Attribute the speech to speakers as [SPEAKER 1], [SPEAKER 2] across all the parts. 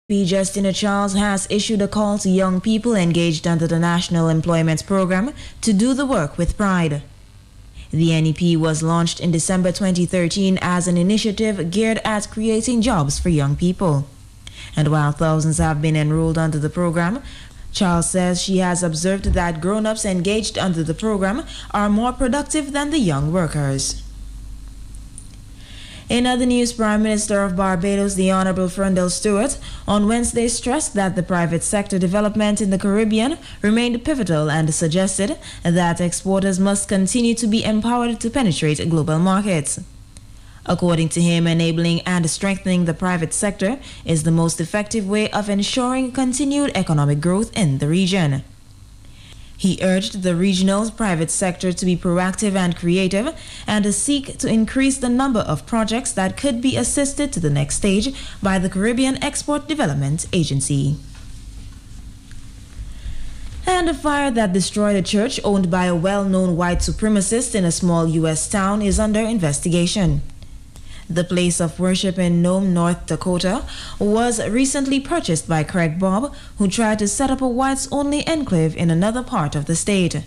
[SPEAKER 1] Justina Charles has issued a call to young people engaged under the National Employment Program to do the work with pride. The NEP was launched in December 2013 as an initiative geared at creating jobs for young people. And while thousands have been enrolled under the program, Charles says she has observed that grown-ups engaged under the program are more productive than the young workers. In other news, Prime Minister of Barbados, the Honorable Frondell Stewart, on Wednesday stressed that the private sector development in the Caribbean remained pivotal and suggested that exporters must continue to be empowered to penetrate global markets. According to him, enabling and strengthening the private sector is the most effective way of ensuring continued economic growth in the region. He urged the regional private sector to be proactive and creative and seek to increase the number of projects that could be assisted to the next stage by the Caribbean Export Development Agency. And a fire that destroyed a church owned by a well-known white supremacist in a small U.S. town is under investigation. The place of worship in Nome, North Dakota, was recently purchased by Craig Bobb, who tried to set up a whites-only enclave in another part of the state.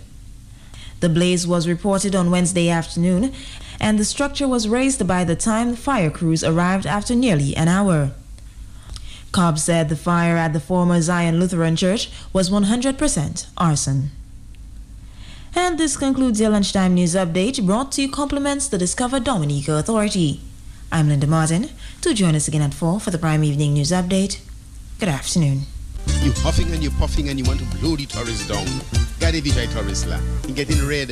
[SPEAKER 1] The blaze was reported on Wednesday afternoon, and the structure was razed by the time fire crews arrived after nearly an hour. Cobb said the fire at the former Zion Lutheran Church was 100% arson. And this concludes your lunchtime news update, brought to you compliments the Discover Dominica Authority. I'm Linda Martin. Do join us again at 4 for the Prime Evening News Update. Good afternoon.
[SPEAKER 2] You huffing and you puffing and you want to blow the tourists down. Gade Vijay tourists la. In getting red,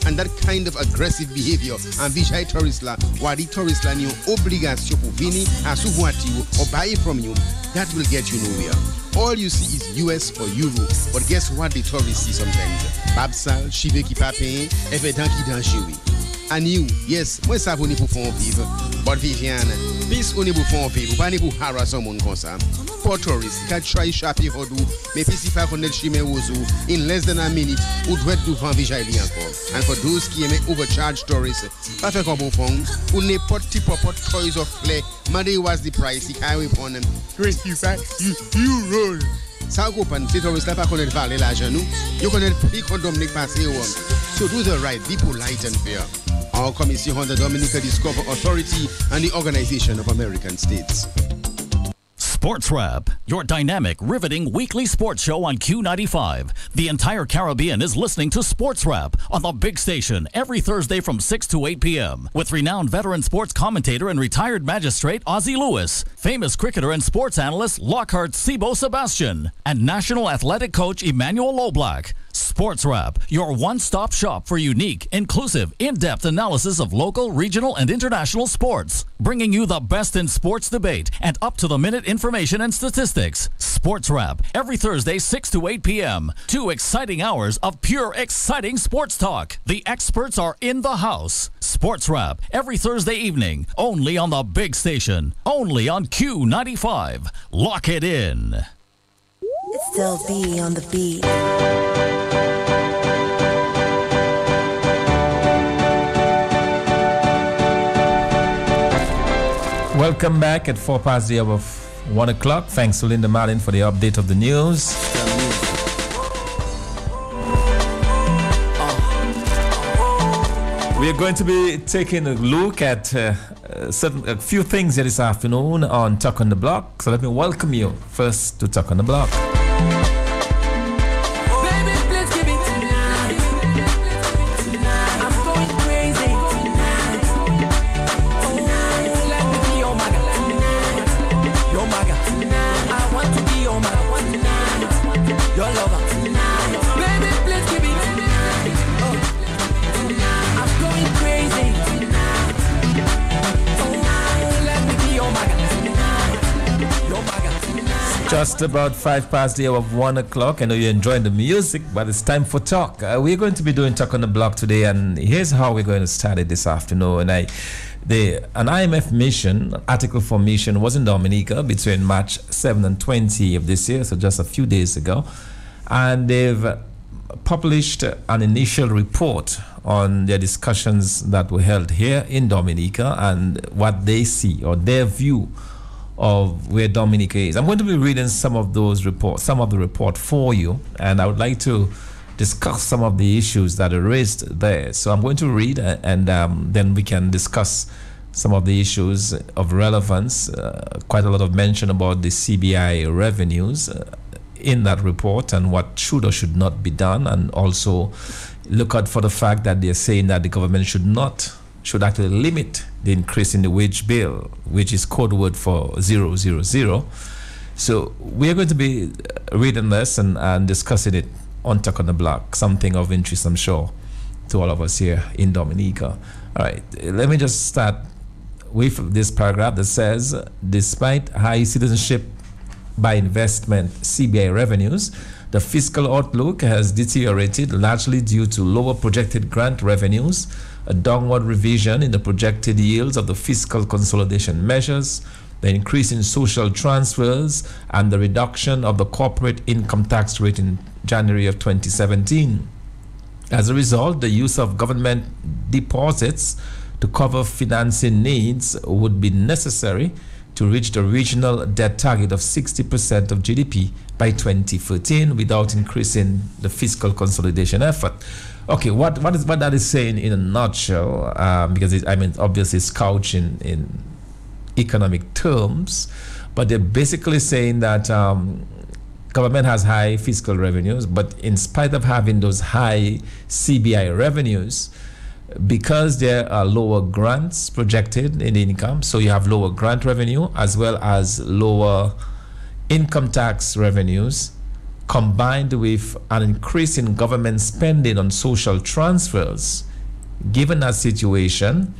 [SPEAKER 2] and that kind of aggressive behavior and Vijay tourists la, why the tourists la ni obligation pour venir à souvoiter you or buy it from you, that will get you nowhere. All you see is US or Euro, but guess what the tourists see sometimes? Babsal, chive qui pas paye, événement qui dangereux. And you, yes, moi ça vous n'est pour faire vivre. But Viviane, bis on est pour faire vivre, pas n'est pour harass someone comme ça. For tourists, can try shopping for do, mais si pas connaître chemin ozo, in less than a minute, ou doit tout vendre Vijay encore. And for those qui aiment overcharge tourists, pas faire comme bon fond, ou n'importe type of toys of play, money was the price, he carry upon them. 25 €. Ça comprend, ces touristes là pas connaître valer l'argent nous, ils connaissent prix qu'on Dominique passer au homme. So do the right, be polite and fair. Our commission on the Dominica Discover Authority and the Organization of American States.
[SPEAKER 3] Sports Wrap, your dynamic, riveting weekly sports show on Q95. The entire Caribbean is listening to Sports Wrap on the big station every Thursday from 6 to 8 p.m. with renowned veteran sports commentator and retired magistrate Ozzie Lewis, famous cricketer and sports analyst Lockhart Sibo Sebastian, and national athletic coach Emmanuel Loblack. Sports Wrap, your one-stop shop for unique, inclusive, in-depth analysis of local, regional, and international sports. Bringing you the best in sports debate and up-to-the-minute information and statistics. Sports Wrap, every Thursday, 6 to 8 p.m. 2 exciting hours of pure, exciting sports talk. The experts are in the house. Sports Wrap, every Thursday evening, only on the big station, only on Q95. Lock it in.
[SPEAKER 4] It's still B on the beat.
[SPEAKER 5] Welcome back at 4 past the hour of 1 o'clock. Thanks to Linda Martin for the update of the news. We are going to be taking a look at a few things here this afternoon on Talk on the Block. So let me welcome you first to Talk on the Block. Just about 5 past the hour of 1 o'clock. I know you're enjoying the music, but it's time for talk. We're going to be doing Talk on the Block today, and here's how we're going to start it this afternoon. An IMF mission, Article 4 mission, was in Dominica between March 7 and 20 of this year, so just a few days ago. And they've published an initial report on their discussions that were held here in Dominica and what they see or their view of where Dominica is. I'm going to be reading some of those reports, some of the report for you, and I would like to discuss some of the issues that are raised there. So I'm going to read, and then we can discuss some of the issues of relevance. Quite a lot of mention about the CBI revenues in that report and what should or should not be done, and also look out for the fact that they're saying that the government should actually limit the increase in the wage bill, which is code word for 000. So we're going to be reading this and discussing it on Talk on the Block, something of interest, I'm sure, to all of us here in Dominica. All right, let me just start with this paragraph that says, despite high citizenship by investment CBI revenues, the fiscal outlook has deteriorated largely due to lower projected grant revenues, a downward revision in the projected yields of the fiscal consolidation measures, the increase in social transfers, and the reduction of the corporate income tax rate in January of 2017. As a result, the use of government deposits to cover financing needs would be necessary to reach the regional debt target of 60% of GDP by 2014 without increasing the fiscal consolidation effort. Okay, what that is saying in a nutshell, because obviously it's couched in economic terms, but they're basically saying that government has high fiscal revenues, but in spite of having those high CBI revenues, because there are lower grants projected in the income, so you have lower grant revenue as well as lower income tax revenues, combined with an increase in government spending on social transfers. Given that situation,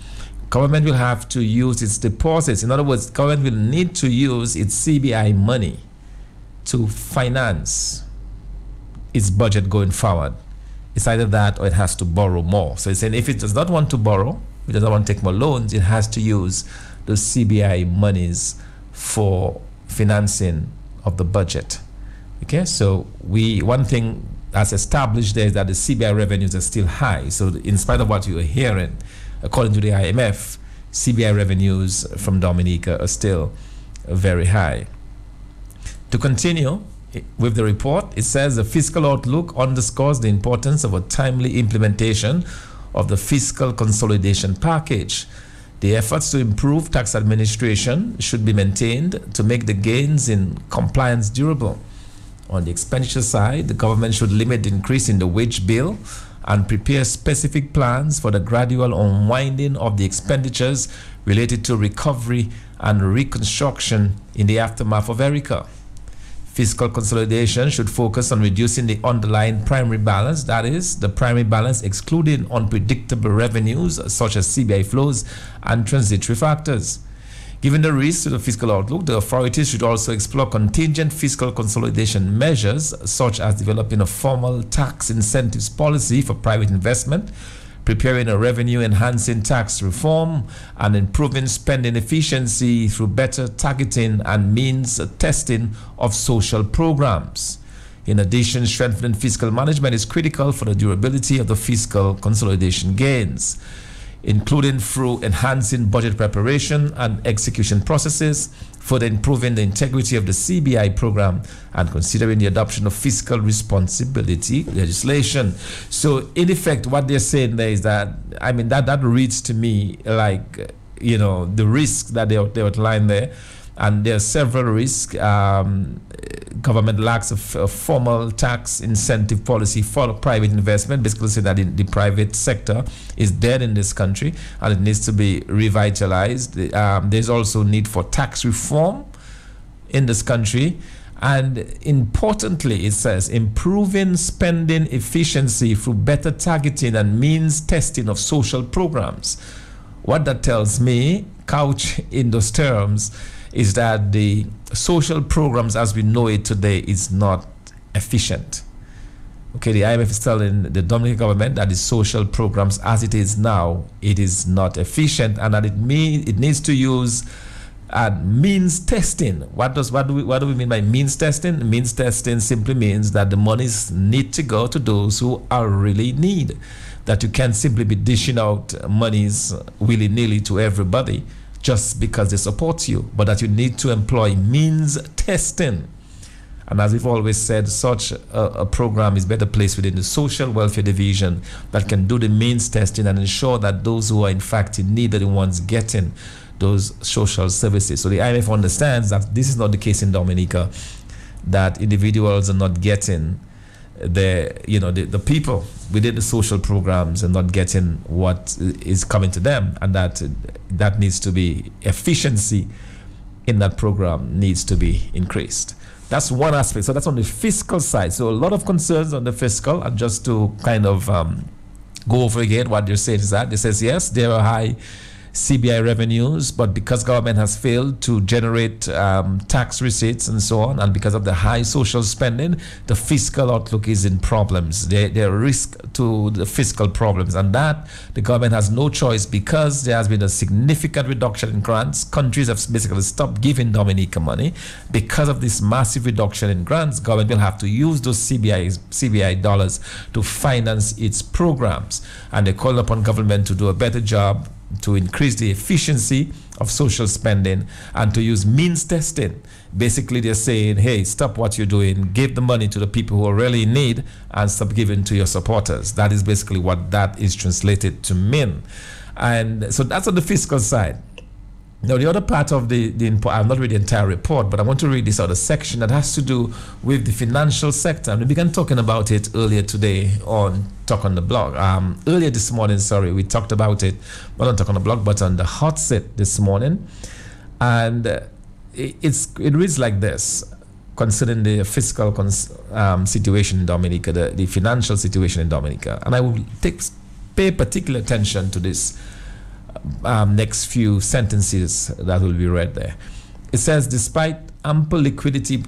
[SPEAKER 5] government will have to use its deposits. In other words, government will need to use its CBI money to finance its budget going forward. It's either that or it has to borrow more. So it's saying if it does not want to borrow, it does not want to take more loans, it has to use those CBI monies for financing of the budget. Okay, so one thing as established there is that the CBI revenues are still high. So in spite of what you are hearing, according to the IMF, CBI revenues from Dominica are still very high. To continue with the report, it says the fiscal outlook underscores the importance of a timely implementation of the fiscal consolidation package. The efforts to improve tax administration should be maintained to make the gains in compliance durable. On the expenditure side, the government should limit the increase in the wage bill and prepare specific plans for the gradual unwinding of the expenditures related to recovery and reconstruction in the aftermath of Erica. Fiscal consolidation should focus on reducing the underlying primary balance, that is, the primary balance excluding unpredictable revenues such as CBI flows and transitory factors. Given the risks to the fiscal outlook, the authorities should also explore contingent fiscal consolidation measures such as developing a formal tax incentives policy for private investment, preparing a revenue-enhancing tax reform, and improving spending efficiency through better targeting and means testing of social programs. In addition, strengthening fiscal management is critical for the durability of the fiscal consolidation gains, including through enhancing budget preparation and execution processes, further improving the integrity of the CBI program, and considering the adoption of fiscal responsibility legislation. So in effect, what they're saying there is that, that reads to me like, the risks that they outline there. And there are several risks. Government lacks a formal tax incentive policy for private investment, basically saying that the private sector is dead in this country and it needs to be revitalized. There's also need for tax reform in this country. And importantly, it says improving spending efficiency through better targeting and means testing of social programs. What that tells me, couch in those terms, is that the social programs as we know it today is not efficient. Okay, the IMF is telling the Dominican government that the social programs as it is now, it is not efficient, and that it needs to use means testing. What do we mean by means testing? Means testing simply means that the monies need to go to those who are really in need. That you can't simply be dishing out monies willy-nilly to everybody just because they support you, but that you need to employ means testing. And as we've always said, such a program is better placed within the social welfare division that can do the means testing and ensure that those who are in fact in need are the ones getting those social services. So the IMF understands that this is not the case in Dominica, that individuals are not getting the people within the social programs are not getting what is coming to them, and that needs to be efficiency in that program needs to be increased. That's one aspect. So that's on the fiscal side. So a lot of concerns on the fiscal, and just to kind of go over again what they're saying is that they says yes, there are high CBI revenues, but because government has failed to generate tax receipts and so on, and because of the high social spending, the fiscal outlook is in problems. There are risks to the fiscal problems, and that the government has no choice because there has been a significant reduction in grants. Countries have basically stopped giving Dominica money. Because of this massive reduction in grants, government will have to use those CBI dollars to finance its programs, and they call upon government to do a better job to increase the efficiency of social spending and to use means testing. Basically, they're saying, hey, stop what you're doing, give the money to the people who are really in need and stop giving to your supporters. That is basically what that is translated to mean. And so that's on the fiscal side. Now, the other part of the I've not read the entire report, but I want to read this other section that has to do with the financial sector. And we began talking about it earlier today on Talk on the Block. Earlier this morning, we talked about it, not on Talk on the Block, but on the hot set this morning. And it reads like this, concerning the fiscal situation in Dominica, the financial situation in Dominica. And I will pay particular attention to this next few sentences that will be read there. It says, despite ample liquidity,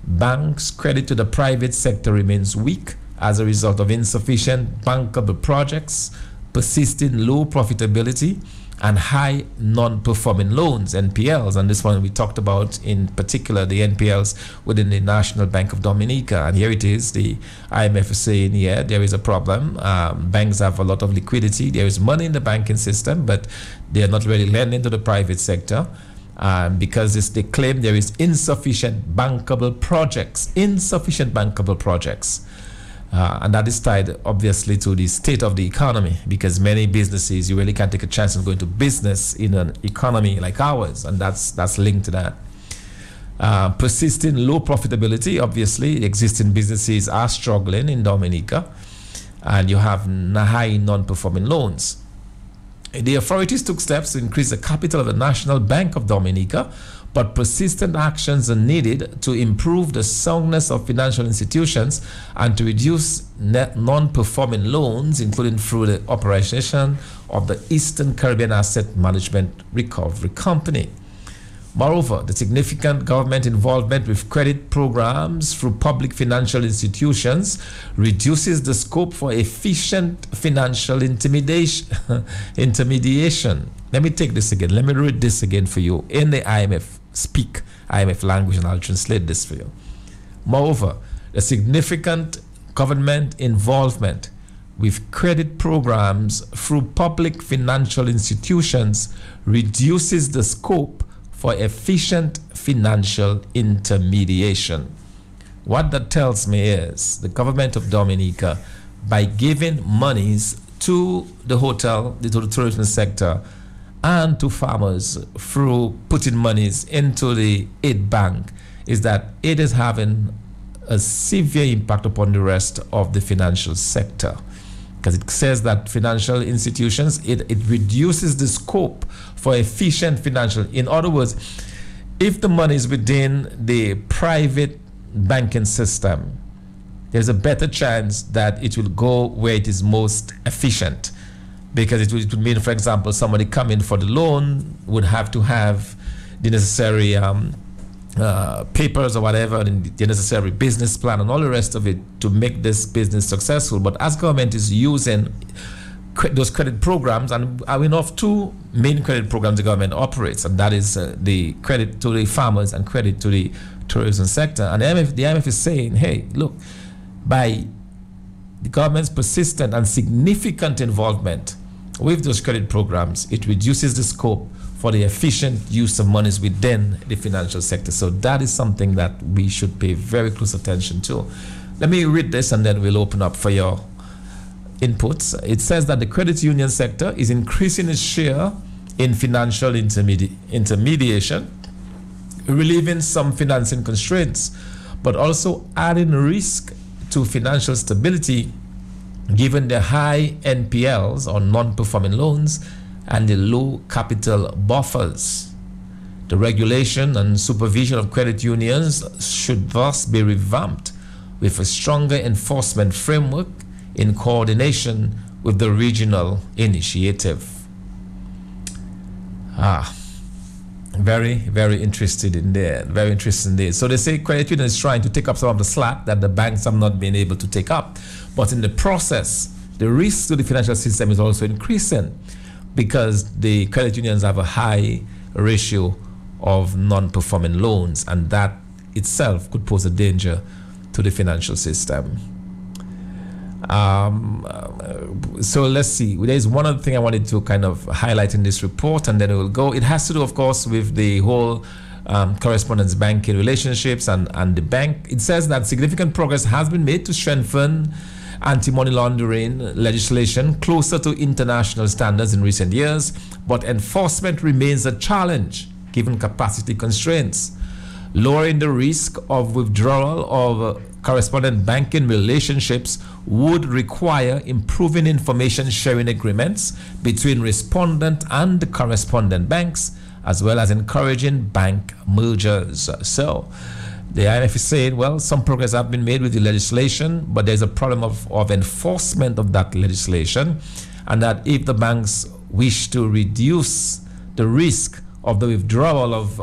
[SPEAKER 5] banks' credit to the private sector remains weak as a result of insufficient bankable projects, persisting low profitability, and high non-performing loans, NPLs. And this one we talked about in particular, the NPLs within the National Bank of Dominica. And here it is, the IMF is saying, yeah, there is a problem. Banks have a lot of liquidity. There is money in the banking system, but they are not really lending to the private sector. Because they claim there is insufficient bankable projects. And that is tied obviously to the state of the economy, because many businesses, you really can't take a chance on going to business in an economy like ours, and that's linked to that. Persisting low profitability, obviously existing businesses are struggling in Dominica, and you have high non-performing loans. The authorities took steps to increase the capital of the National Bank of Dominica, but persistent actions are needed to improve the soundness of financial institutions and to reduce net non-performing loans, including through the operation of the Eastern Caribbean Asset Management Recovery Company. Moreover, the significant government involvement with credit programs through public financial institutions reduces the scope for efficient financial intermediation. Let me take this again. Let me read this again for you in the IMF language, and I'll translate this for you. Moreover, the significant government involvement with credit programs through public financial institutions reduces the scope for efficient financial intermediation. What that tells me is the government of Dominica, by giving monies to the hotel, to the tourism sector, and to farmers through putting monies into the aid bank, is that it is having a severe impact upon the rest of the financial sector. Because it says that financial institutions, it reduces the scope for efficient financial. In other words, if the money is within the private banking system, there's a better chance that it will go where it is most efficient. Because it would mean, for example, somebody coming for the loan would have to have the necessary papers or whatever, and the necessary business plan and all the rest of it to make this business successful. But as government is using those credit programs, and we know of two main credit programs the government operates, and that is the credit to the farmers and credit to the tourism sector. And the IMF is saying, hey, look, by the government's persistent and significant involvement with those credit programs, it reduces the scope for the efficient use of monies within the financial sector. So that is something that we should pay very close attention to. Let me read this and then we'll open up for your inputs. It says that the credit union sector is increasing its share in financial intermediation, relieving some financing constraints, but also adding risk to financial stability given the high NPLs or non-performing loans and the low capital buffers. The regulation and supervision of credit unions should thus be revamped with a stronger enforcement framework in coordination with the regional initiative. Very, very interested in there. Very interested in this. So they say credit union is trying to take up some of the slack that the banks have not been able to take up. But in the process, the risk to the financial system is also increasing because the credit unions have a high ratio of non-performing loans, and that itself could pose a danger to the financial system. So let's see. There's one other thing I wanted to kind of highlight in this report, and then it will go. It has to do, of course, with the whole correspondence banking relationships and the bank. It says that significant progress has been made to strengthen anti-money laundering legislation closer to international standards in recent years, but enforcement remains a challenge given capacity constraints. Lowering the risk of withdrawal of correspondent banking relationships would require improving information sharing agreements between respondent and correspondent banks, as well as encouraging bank mergers. So the IMF is saying, well, some progress has been made with the legislation, but there's a problem of enforcement of that legislation, and that if the banks wish to reduce the risk of the withdrawal of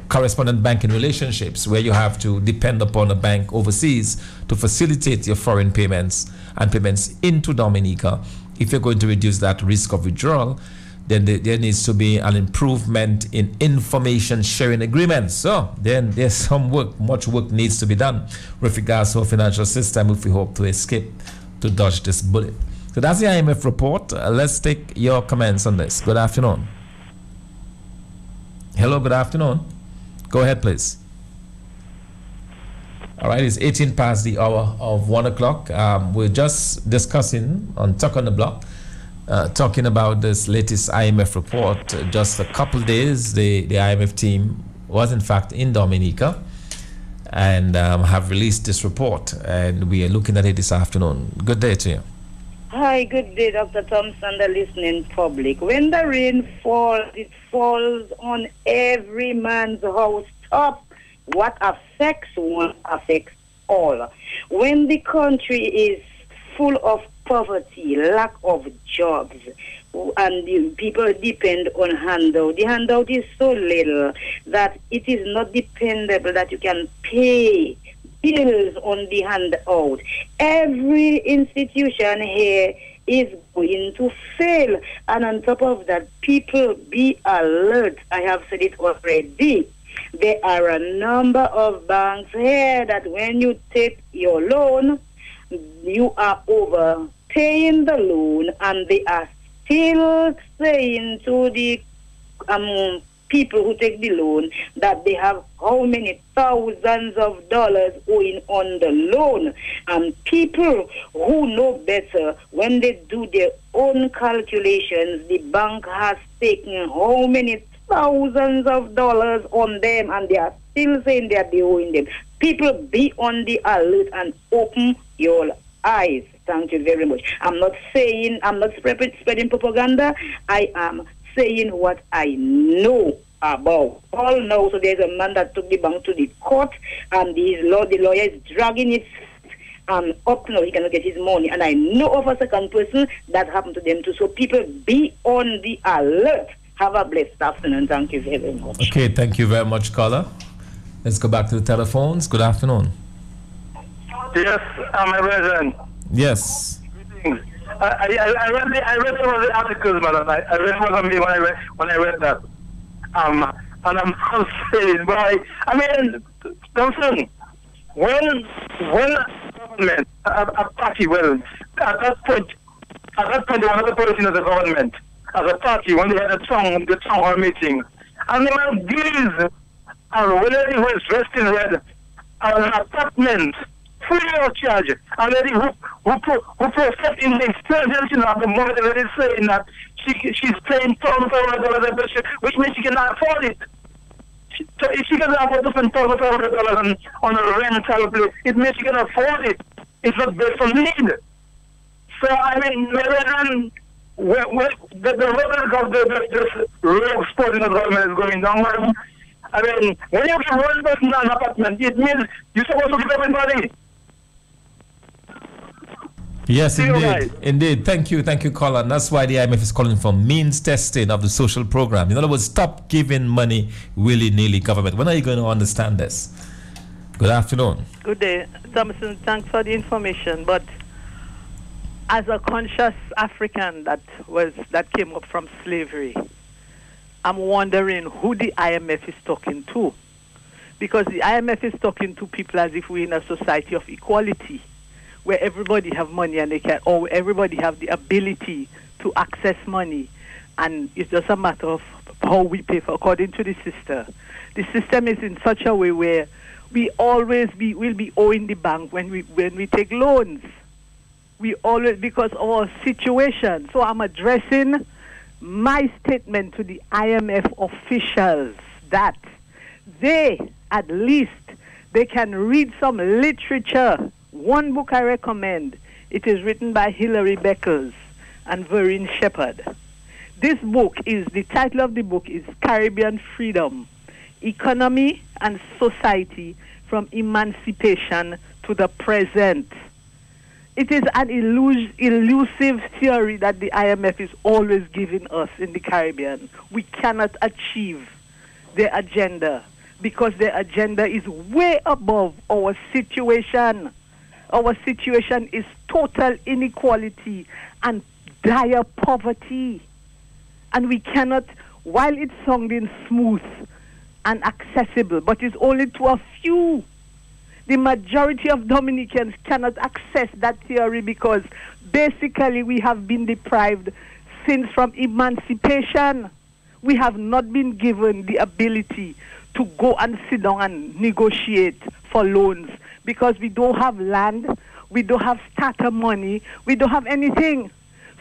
[SPEAKER 5] correspondent banking relationships, where you have to depend upon a bank overseas to facilitate your foreign payments and payments into Dominica, if you're going to reduce that risk of withdrawal, then there needs to be an improvement in information sharing agreements. So then there's some work, much work needs to be done with regards to our financial system if we hope to escape, to dodge this bullet. So that's the IMF report. Let's take your comments on this. Good afternoon. Hello, good afternoon. Go ahead, please. All right, it's 18 past the hour of 1 o'clock. We're just discussing on Talk on the Block, talking about this latest IMF report. Just a couple days, the IMF team was in fact in Dominica and have released this report, and we are looking at it this afternoon. Good day to you.
[SPEAKER 6] Hi, good day, Dr. Thompson, the listening public. When the rain falls, it falls on every man's house top. What affects one affects all. When the country is full of poverty, lack of jobs, and the people depend on handout, the handout is so little that it is not dependable that you can pay bills on the handout. Every institution here is going to fail. And on top of that, people be alert. I have said it already. There are a number of banks here that when you take your loan, you are overpaying the loan, and they are still saying to the people who take the loan that they have how many thousands of dollars owing on the loan. And people who know better, when they do their own calculations, the bank has taken how many thousands of dollars on them, and they are still saying they are owing them. People, be on the alert and open your eyes. Thank you very much. I'm not spreading propaganda. I am saying what I know about. All know. So there's a man that took the bank to the court, and the lawyer is dragging it up now. He cannot get his money. And I know of a second person that happened to them too. So people, be on the alert. Have a blessed afternoon. Thank you very much.
[SPEAKER 5] Okay, thank you very much, caller. Let's go back to the telephones. Good afternoon.
[SPEAKER 7] Yes, I'm a resident.
[SPEAKER 5] Yes.
[SPEAKER 7] I read some of the articles, madam. I read one of me when I read that. And I'm saying, why? I mean, Thompson, when a government, a party, well, at that point, at that point, they wanted to put us into the government as a party when they had the town hall meeting. And the man gives a lady who is dressed in red an apartment free of charge. A lady who professed in the experience of the moment that is saying that she's paying $1,500, which means she cannot afford it. So if she can afford to spend $1,500 on a rental place, it means she can afford it. It's not based on need. So I mean, the level of the real sport in the government is going down. I mean, when you give one person an apartment, it means you're supposed to give everybody.
[SPEAKER 5] Yes, indeed. Thank you, caller. And that's why the IMF is calling for means testing of the social program. In other words, stop giving money willy-nilly, government. When are you going to understand this? Good afternoon.
[SPEAKER 8] Good day, Thomason. Thanks for the information. But as a conscious African that came up from slavery, I'm wondering who the IMF is talking to, because the IMF is talking to people as if we're in a society of equality, where everybody have money and everybody have the ability to access money, and it's just a matter of how we pay for. According to the system, the system is in such a way where we always will be owing the bank when we take loans. We always, because of our situation. So I'm addressing my statement to the IMF officials that they, at least, they can read some literature. One book I recommend, it is written by Hilary Beckles and Vereen Shepherd. This book the title of the book is Caribbean Freedom, Economy and Society from Emancipation to the Present. It is an elusive theory that the IMF is always giving us in the Caribbean. We cannot achieve their agenda because their agenda is way above our situation. Our situation is total inequality and dire poverty. And we cannot, while it's sounding smooth and accessible, but it's only to a few. The majority of Dominicans cannot access that theory because basically we have been deprived since from emancipation. We have not been given the ability to go and sit down and negotiate for loans because we don't have land, we don't have starter money, we don't have anything.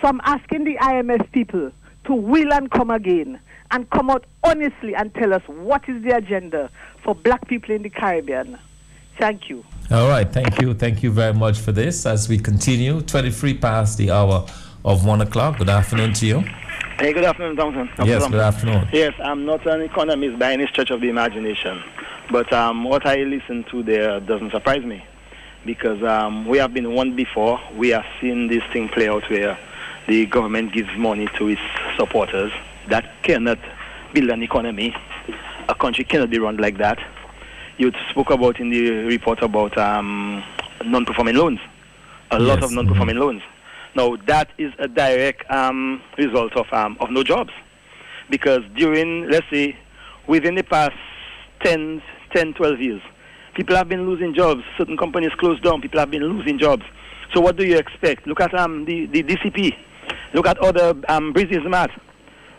[SPEAKER 8] So I'm asking the IMF people to will and come again and come out honestly and tell us what is the agenda for black people in the Caribbean. Thank you.
[SPEAKER 5] All right, thank you. Thank you very much for this. As we continue, 23 past the hour of 1 o'clock. Good afternoon to you.
[SPEAKER 9] Hey, good afternoon, Thompson.
[SPEAKER 5] Yes, good afternoon.
[SPEAKER 9] Yes, I'm not an economist by any stretch of the imagination, but what I listen to there doesn't surprise me because we have been one before. We have seen this thing play out where the government gives money to its supporters. That cannot build an economy. A country cannot be run like that. You spoke about in the report about non-performing loans, a lot of non-performing loans. Now, that is a direct result of no jobs. Because during, let's say, within the past 10, 12 years, people have been losing jobs. Certain companies closed down. People have been losing jobs. So what do you expect? Look at the DCP. Look at other Breezy's Mat.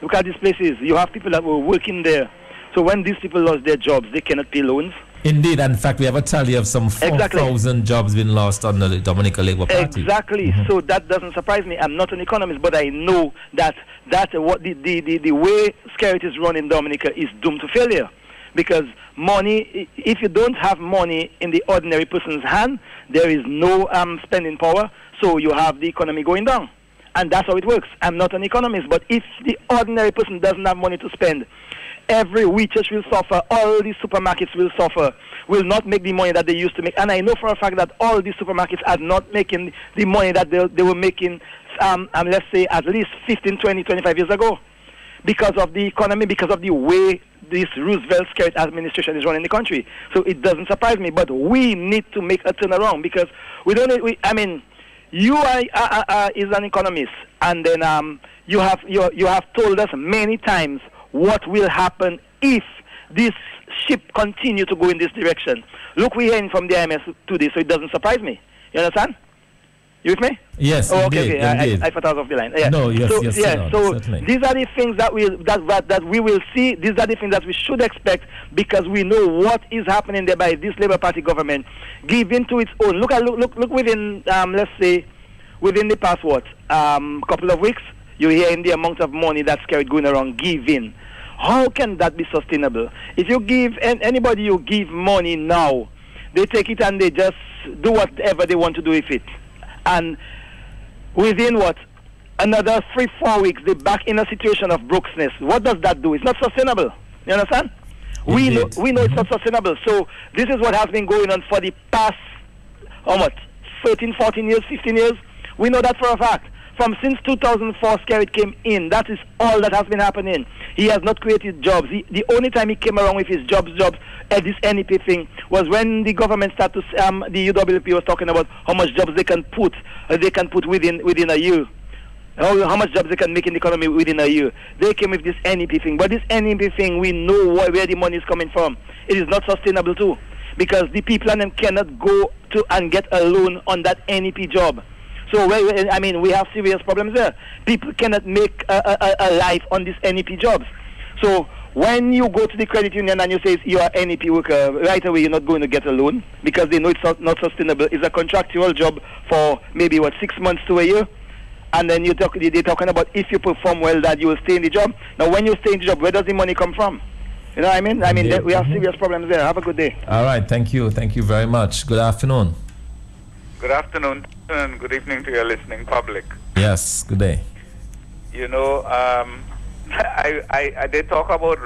[SPEAKER 9] Look at these places. You have people that were working there. So when these people lost their jobs, they cannot pay loans.
[SPEAKER 5] Indeed, in fact, we have a tally of some 4,000 jobs being lost on the Dominican Labour Party.
[SPEAKER 9] Exactly. So that doesn't surprise me. I'm not an economist, but I know that what the way security is run in Dominica is doomed to failure. Because money, if you don't have money in the ordinary person's hand, there is no spending power, so you have the economy going down. And that's how it works. I'm not an economist, but if the ordinary person doesn't have money to spend, every Waitrose will suffer, all these supermarkets will suffer, will not make the money that they used to make. And I know for a fact that all these supermarkets are not making the money that they were making, let's say, at least 15, 20, 25 years ago. Because of the economy, because of the way this Roosevelt-Skerrit administration is running the country. So it doesn't surprise me, but we need to make a turnaround because you is an economist, and then you have told us many times what will happen if this ship continue to go in this direction. Look, we're hearing from the IMF today, so it doesn't surprise me. You understand? You with me?
[SPEAKER 5] Yes,
[SPEAKER 9] oh,
[SPEAKER 5] indeed,
[SPEAKER 9] okay.
[SPEAKER 5] indeed.
[SPEAKER 9] I thought I was off the line. Yeah.
[SPEAKER 5] No, yes,
[SPEAKER 9] so,
[SPEAKER 5] yes,
[SPEAKER 9] yeah, so
[SPEAKER 5] certainly.
[SPEAKER 9] these are the things that we will see. These are the things that we should expect because we know what is happening there by this Labour Party government. Give in to its own. Look within, let's say, within the past couple of weeks, you're hearing the amount of money that's carried going around giving. How can that be sustainable? If you give anybody you give money now, they take it and they just do whatever they want to do with it. And within another 3-4 weeks, they're back in a situation of brokenness. What does that do? It's not sustainable. You understand? We know it's not sustainable. So this is what has been going on for the past, 13, 14 years, 15 years. We know that for a fact. Since 2004, Skerrit came in. That is all that has been happening. He has not created jobs. The only time he came around with his jobs, this NEP thing, was when the government started to, the UWP was talking about how much jobs they can put within a year. How much jobs they can make in the economy within a year. They came with this NEP thing. But this NEP thing, we know where the money is coming from. It is not sustainable too. Because the people and them cannot go to and get a loan on that NEP job. So, we have serious problems there. People cannot make a life on these NEP jobs. So, when you go to the credit union and you say you are an NEP worker, right away you're not going to get a loan because they know it's not sustainable. It's a contractual job for maybe, 6 months to a year. And then they're talking about if you perform well that you will stay in the job. Now, when you stay in the job, where does the money come from? You know what I mean? We have serious problems there. Have a good day.
[SPEAKER 5] All right, thank you. Thank you very much. Good afternoon.
[SPEAKER 10] Good afternoon and good evening to your listening public.
[SPEAKER 5] Yes, good day.
[SPEAKER 10] You know, they talk about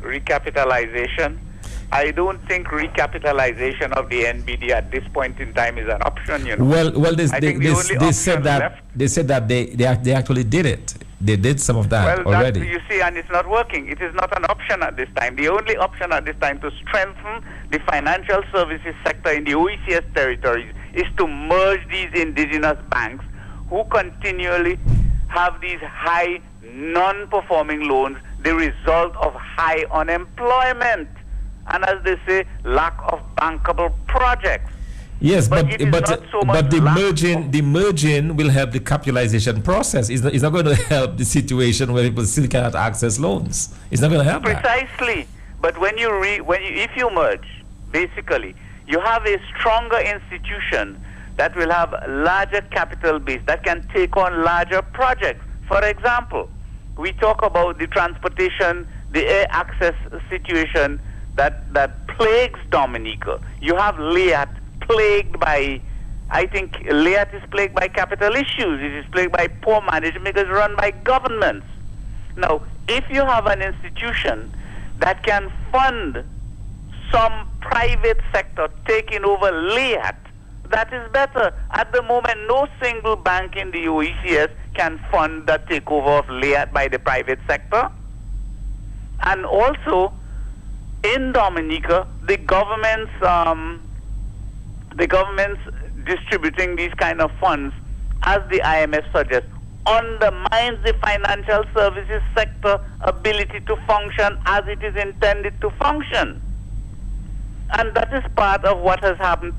[SPEAKER 10] recapitalization. I don't think recapitalization of the NBD at this point in time is an option. You know.
[SPEAKER 5] Well, they said that they actually did it. They did some of that already.
[SPEAKER 10] You see, and it's not working. It is not an option at this time. The only option at this time to strengthen the financial services sector in the OECS territories is to merge these indigenous banks who continually have these high non-performing loans, the result of high unemployment. And as they say, lack of bankable projects.
[SPEAKER 5] Yes, but the merging will help the capitalization process. It's not going to help the situation where people still cannot access loans. It's not going to help
[SPEAKER 10] precisely.
[SPEAKER 5] That.
[SPEAKER 10] But if you merge, basically, you have a stronger institution that will have larger capital base that can take on larger projects. For example, we talk about the transportation, the air access situation that plagues Dominica. You have Liat plagued by, Liat is plagued by capital issues. It is plagued by poor management because it's run by governments. Now, if you have an institution that can fund some private sector taking over Liat, that is better. At the moment, no single bank in the OECS can fund the takeover of Liat by the private sector. And also, in Dominica, the government's distributing these kind of funds, as the IMF suggests, undermines the financial services sector ability to function as it is intended to function. And that is part of what has happened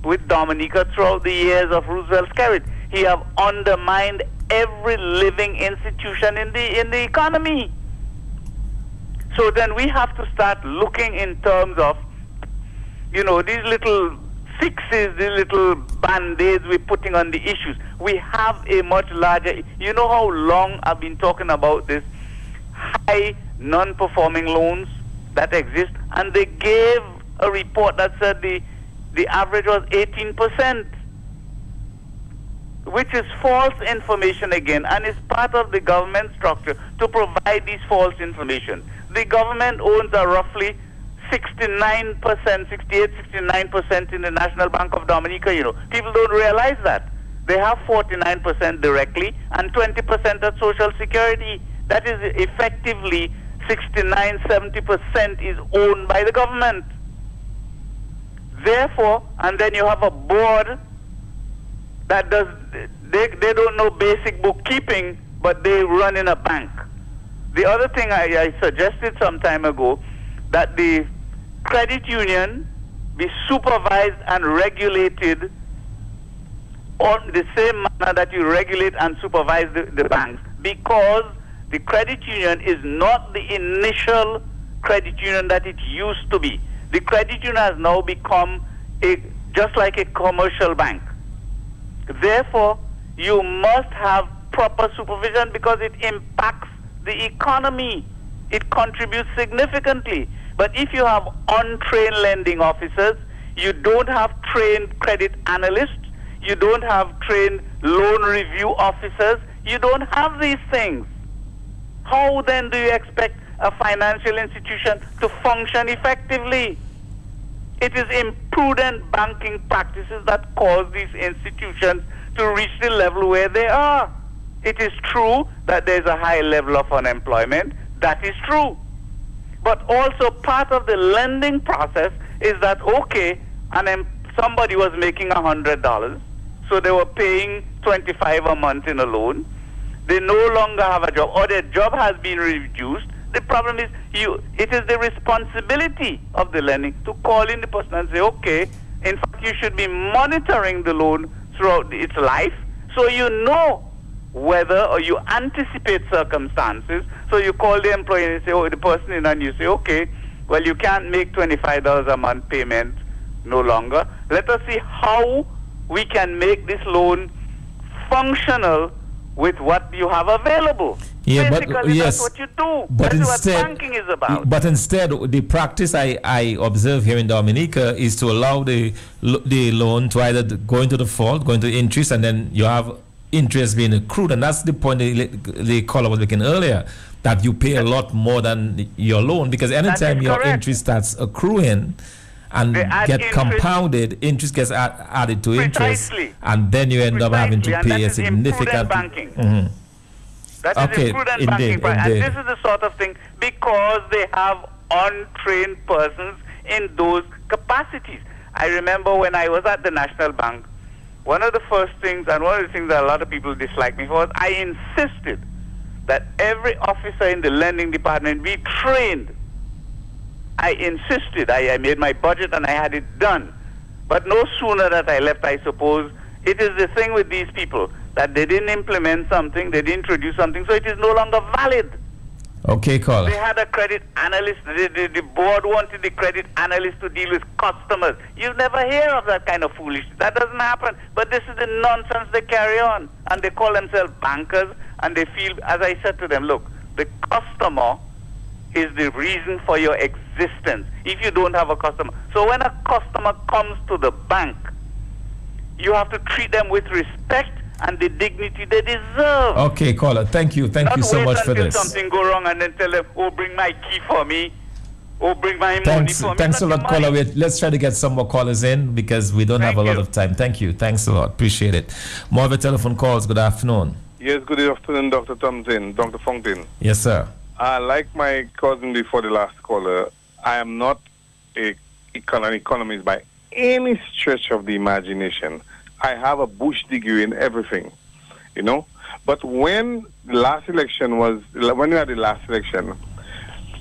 [SPEAKER 10] with Dominica throughout the years of Roosevelt Skerrit. He have undermined every living institution in the economy. So then we have to start looking in terms of, these little fixes, these little band-aids we're putting on the issues. We have a much larger, you know how long I've been talking about this high non-performing loans that exist, and they gave a report that said the average was 18%, which is false information again, and is part of the government structure to provide these false information. The government owns a roughly 69%, 69% in the National Bank of Dominica, People don't realize that. They have 49% directly and 20% at Social Security. That is effectively 69-70% is owned by the government. Therefore, and then you have a board that they don't know basic bookkeeping, but they run in a bank. The other thing I suggested some time ago, that the credit union be supervised and regulated on the same manner that you regulate and supervise the banks, because the credit union is not the initial credit union that it used to be. The credit union has now become just like a commercial bank. Therefore, you must have proper supervision because it impacts the economy. It contributes significantly. But if you have untrained lending officers, you don't have trained credit analysts, you don't have trained loan review officers, you don't have these things. How then do you expect a financial institution to function effectively? It is imprudent banking practices that cause these institutions to reach the level where they are. It is true that there's a high level of unemployment. That is true. But also part of the lending process is that, okay, somebody was making $100, so they were paying $25 a month in a loan. They no longer have a job, or their job has been reduced. The problem is, it is the responsibility of the lending to call in the person and say, okay, in fact, you should be monitoring the loan throughout its life, so you know whether, or you anticipate circumstances. So you call the employee and say, the person in, and you say, okay, well, you can't make $25 a month payment no longer. Let us see how we can make this loan functional with what you have available.
[SPEAKER 5] Yeah,
[SPEAKER 10] basically,
[SPEAKER 5] but yes,
[SPEAKER 10] that's what you do.
[SPEAKER 5] But
[SPEAKER 10] that's
[SPEAKER 5] instead,
[SPEAKER 10] what banking is about.
[SPEAKER 5] But instead, the practice I observe here in Dominica is to allow the loan to either go into default, go into interest, and then you have interest being accrued. And that's the point the caller was making earlier, that you pay a lot more than your loan, because anytime your interest starts accruing and get compounded, interest gets added to interest, and then you end up having to pay a significant
[SPEAKER 10] banking.
[SPEAKER 5] Mm-hmm.
[SPEAKER 10] That is imprudent banking. And this is the sort of thing, because they have untrained persons in those capacities. I remember when I was at the National Bank, one of the first things, and one of the things that a lot of people dislike me for, was I insisted that every officer in the lending department be trained. I insisted. I made my budget and I had it done. But no sooner that I left, I suppose, it is the thing with these people, that they didn't implement something, they didn't introduce something, so it is no longer valid.
[SPEAKER 5] Okay, caller.
[SPEAKER 10] They had a credit analyst, the board wanted the credit analyst to deal with customers. You never hear of that kind of foolishness. That doesn't happen. But this is the nonsense they carry on. And they call themselves bankers, and they feel, as I said to them, look, the customer is the reason for your existence if you don't have a customer. So when a customer comes to the bank, you have to treat them with respect and the dignity they deserve.
[SPEAKER 5] Okay, caller. Thank you. Thank you so much for this.
[SPEAKER 10] Not wait until something go wrong and then tell them, oh, bring my key for me. Oh, bring my money for me.
[SPEAKER 5] Thanks a lot, caller. Let's try to get some more callers in because we don't have a lot of time. Thank you. Thanks a lot. Appreciate it. More of the telephone calls. Good afternoon.
[SPEAKER 11] Yes, good afternoon, Dr. Thompson, Dr. Fountain.
[SPEAKER 5] Yes, sir.
[SPEAKER 11] Like my cousin before the last caller, I am not an economist by any stretch of the imagination. I have a Bush degree in everything, you know. But when we had the last election,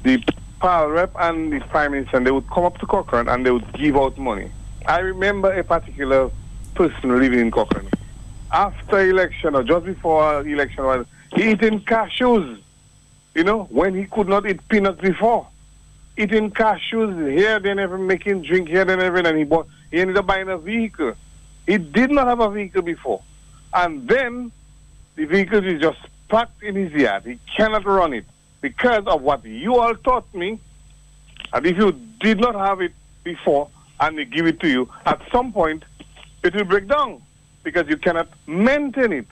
[SPEAKER 11] the PAL rep and the Prime Minister, they would come up to Cochrane and they would give out money. I remember a particular person living in Cochrane. After election or just before election, was he eating cashews, you know, when he could not eat peanuts before. Eating cashews here, then ever making drink here, then ever, and he ended up buying a vehicle. He did not have a vehicle before. And then the vehicle is just parked in his yard. He cannot run it because of what you all taught me. And if you did not have it before and they give it to you, at some point it will break down because you cannot maintain it.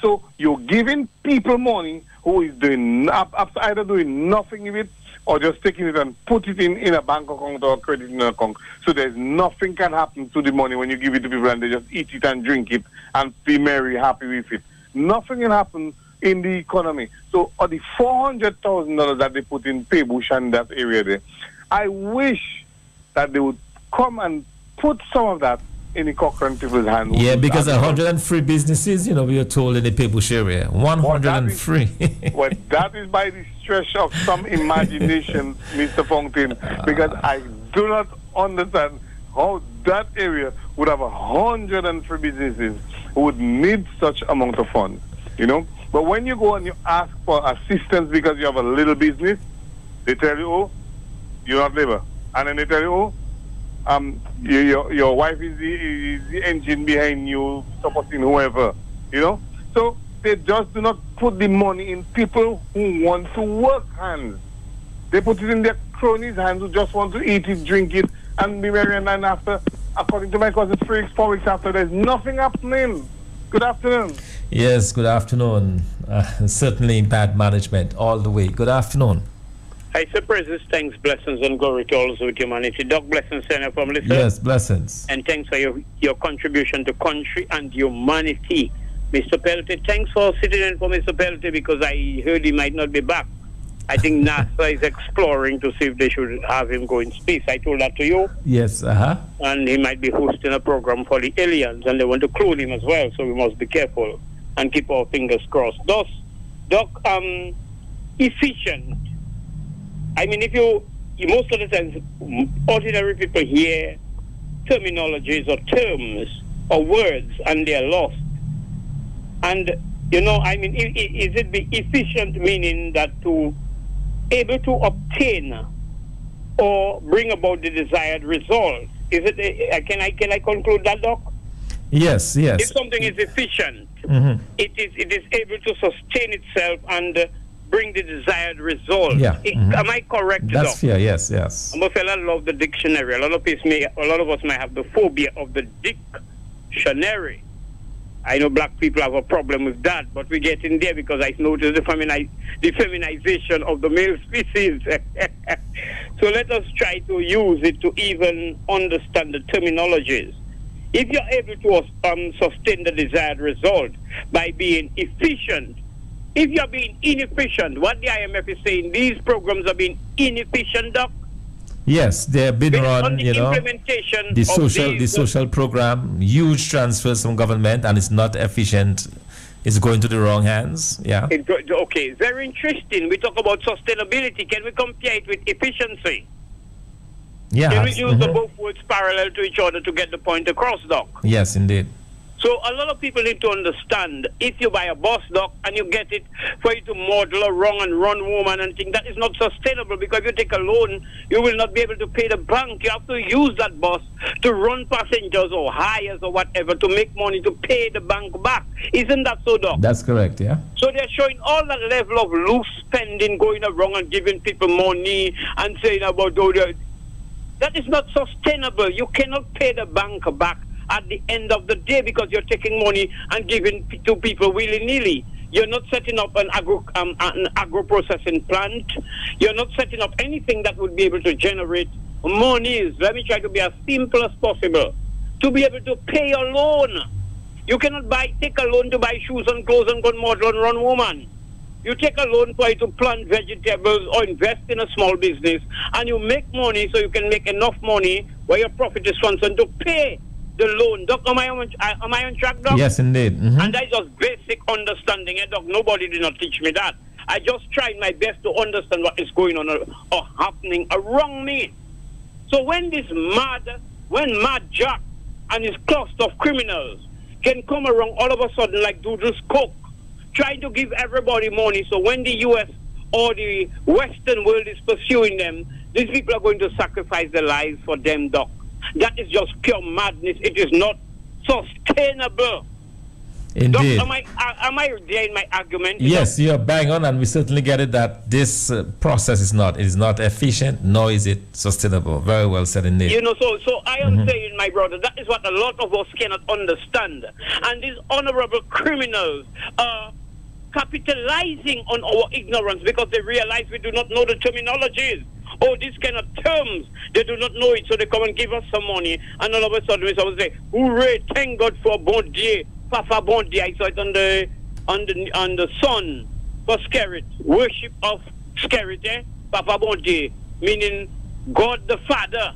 [SPEAKER 11] So you're giving people money who is doing either doing nothing with it or just taking it and put it in a bank account or a credit union account. So there's nothing can happen to the money when you give it to people and they just eat it and drink it and be merry, happy with it. Nothing can happen in the economy. So the $400,000 that they put in Paybush and that area there, I wish that they would come and put some of that in the Cochrane people's hands.
[SPEAKER 5] Yeah, because 103 businesses, you know, we are told in the Paybush area. 103.
[SPEAKER 11] Well, that is by the stretch of some imagination, Mr. Fountain, because I do not understand how that area would have 103 businesses who would need such amount of funds, you know. But when you go and you ask for assistance because you have a little business, they tell you, oh, you're not labor. And then they tell you, oh, your wife is the engine behind you, supporting whoever, you know. So they just do not put the money in people who want to work hands. They put it in their cronies' hands who just want to eat it, drink it, and be merry. And then after, according to my cousin, 4 weeks after, there's nothing happening. Good afternoon.
[SPEAKER 5] Yes, good afternoon. Certainly bad management all the way. Good afternoon.
[SPEAKER 12] I say praises, thanks, blessings, and glory to all with humanity. Doc, blessings, Senator from Listen.
[SPEAKER 5] Yes, blessings.
[SPEAKER 12] And thanks for your contribution to country and humanity. Mr. Peltier, thanks for sitting in for Mr. Peltier because I heard he might not be back. I think NASA is exploring to see if they should have him go in space. I told that to you.
[SPEAKER 5] Yes,
[SPEAKER 12] And he might be hosting a program for the aliens, and they want to clone him as well, so we must be careful and keep our fingers crossed. Thus, Doc, efficient. I mean, if you most of the times, ordinary people hear terminologies or terms or words, and they're lost. And, you know, I mean, is it the efficient meaning that to able to obtain or bring about the desired result? Is it? Can I conclude that, Doc?
[SPEAKER 5] Yes, yes.
[SPEAKER 12] If something is efficient, it is able to sustain itself and bring the desired result.
[SPEAKER 5] Yeah.
[SPEAKER 12] Am I correct,
[SPEAKER 5] That's
[SPEAKER 12] Doc?
[SPEAKER 5] fair. Yes, yes.
[SPEAKER 12] I'm a fella love the dictionary. A lot of us may have the phobia of the dictionary. I know black people have a problem with that, but we get in there because I noticed the feminization of the male species. So let us try to use it to even understand the terminologies. If you're able to sustain the desired result by being efficient, if you're being inefficient, what the IMF is saying, these programs are being inefficient, Doc.
[SPEAKER 5] Yes, they've been run, you know, the social program, huge transfers from government, and it's not efficient. It's going to the wrong hands. Yeah.
[SPEAKER 12] Okay, very interesting. We talk about sustainability. Can we compare it with efficiency?
[SPEAKER 5] Yeah.
[SPEAKER 12] Can we use the both words parallel to each other to get the point across, Doc?
[SPEAKER 5] Yes, indeed.
[SPEAKER 12] So a lot of people need to understand, if you buy a bus, Doc, and you get it for you to model a wrong and run woman and things, that is not sustainable, because if you take a loan, you will not be able to pay the bank. You have to use that bus to run passengers or hires or whatever to make money to pay the bank back. Isn't that so, Doc?
[SPEAKER 5] That's correct, yeah.
[SPEAKER 12] So they're showing all that level of loose spending going wrong and giving people money and saying about, that is not sustainable. You cannot pay the bank back at the end of the day because you're taking money and giving to people willy-nilly. You're not setting up an agro-processing plant. You're not setting up anything that would be able to generate monies. Let me try to be as simple as possible. To be able to pay a loan. You cannot take a loan to buy shoes and clothes and go and model and run woman. You take a loan for you to plant vegetables or invest in a small business, and you make money so you can make enough money where your profit is concerned to pay the loan. Doc, am I on track, Doc?
[SPEAKER 5] Yes, indeed.
[SPEAKER 12] And that's just basic understanding, Doc. Nobody did not teach me that. I just tried my best to understand what is going on or happening around me. So when Mad Jack and his cluster of criminals can come around all of a sudden like Doodles Cook, trying to give everybody money, so when the U.S. or the Western world is pursuing them, these people are going to sacrifice their lives for them, Doc. That is just pure madness. It is not sustainable.
[SPEAKER 5] Indeed.
[SPEAKER 12] Doc, am I there in my argument?
[SPEAKER 5] Yes, you're bang on, and we certainly get it that this process is not efficient, nor is it sustainable. Very well said indeed.
[SPEAKER 12] You know, so I am saying, my brother, that is what a lot of us cannot understand. And these honorable criminals are capitalizing on our ignorance because they realize we do not know the terminologies. Oh, these kind of terms, they do not know it, so they come and give us some money, and all of a sudden we say, hooray, thank God for bon Dieu, Papa bon Dieu. I saw it on the sun for Skerrit, worship of Skerrit, Papa bon Dieu, meaning God the Father.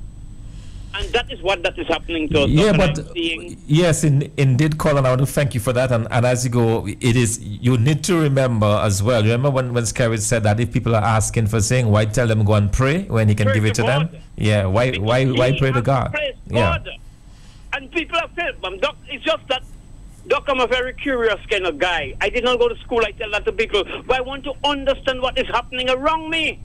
[SPEAKER 12] And that is what is happening to us.
[SPEAKER 5] Yeah, but yes, indeed, Colin, I want to thank you for that. And as you go, you need to remember as well. Remember when Skerrit said that if people are asking for saying, why tell them go and pray when he can give it to them? Yeah, why pray to God?
[SPEAKER 12] Yeah. God. And people have failed them. It's just that Doc, I'm a very curious kind of guy. I did not go to school, I tell that to people, but I want to understand what is happening around me.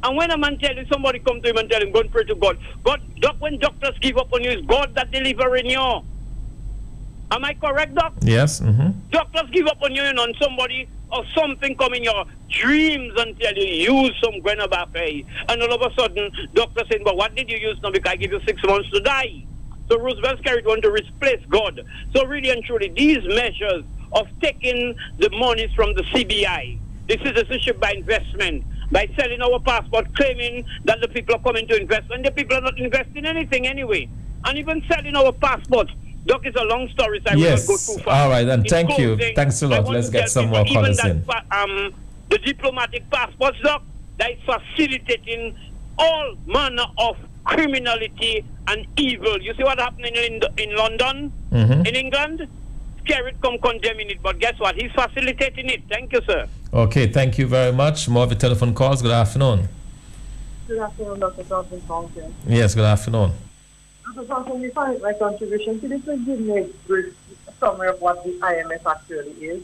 [SPEAKER 12] And when a man telling somebody come to him and tell him, go and pray to God. Doc, when doctors give up on you, it's God that delivering you. Am I correct, Doc?
[SPEAKER 5] Yes.
[SPEAKER 12] Doctors give up on you, and somebody or something come in your dreams and tell you, use some Guenabape. And all of a sudden, doctor saying, but what did you use now? Because I give you 6 months to die. So Roosevelt carried on to replace God. So really and truly, these measures of taking the monies from the CBI, this is citizenship by investment, by selling our passport, claiming that the people are coming to invest, and the people are not investing anything anyway. And even selling our passports. Doc, it's a long story, so I will not go too far.
[SPEAKER 5] All right, then. Thank you. Thanks a lot. Let's get some more callers in.
[SPEAKER 12] The diplomatic passports, Doc, that is facilitating all manner of criminality and evil. You see what happening in London, in England? Skerrit come condemning it, but guess what? He's facilitating it. Thank you, sir.
[SPEAKER 5] Okay, thank you very much. More of your telephone calls. Good afternoon.
[SPEAKER 13] Good afternoon, Dr. Thompson.
[SPEAKER 5] Yes, good afternoon.
[SPEAKER 13] Dr. Thompson, before I make my contribution, could you please give me a brief summary of what the IMF actually is?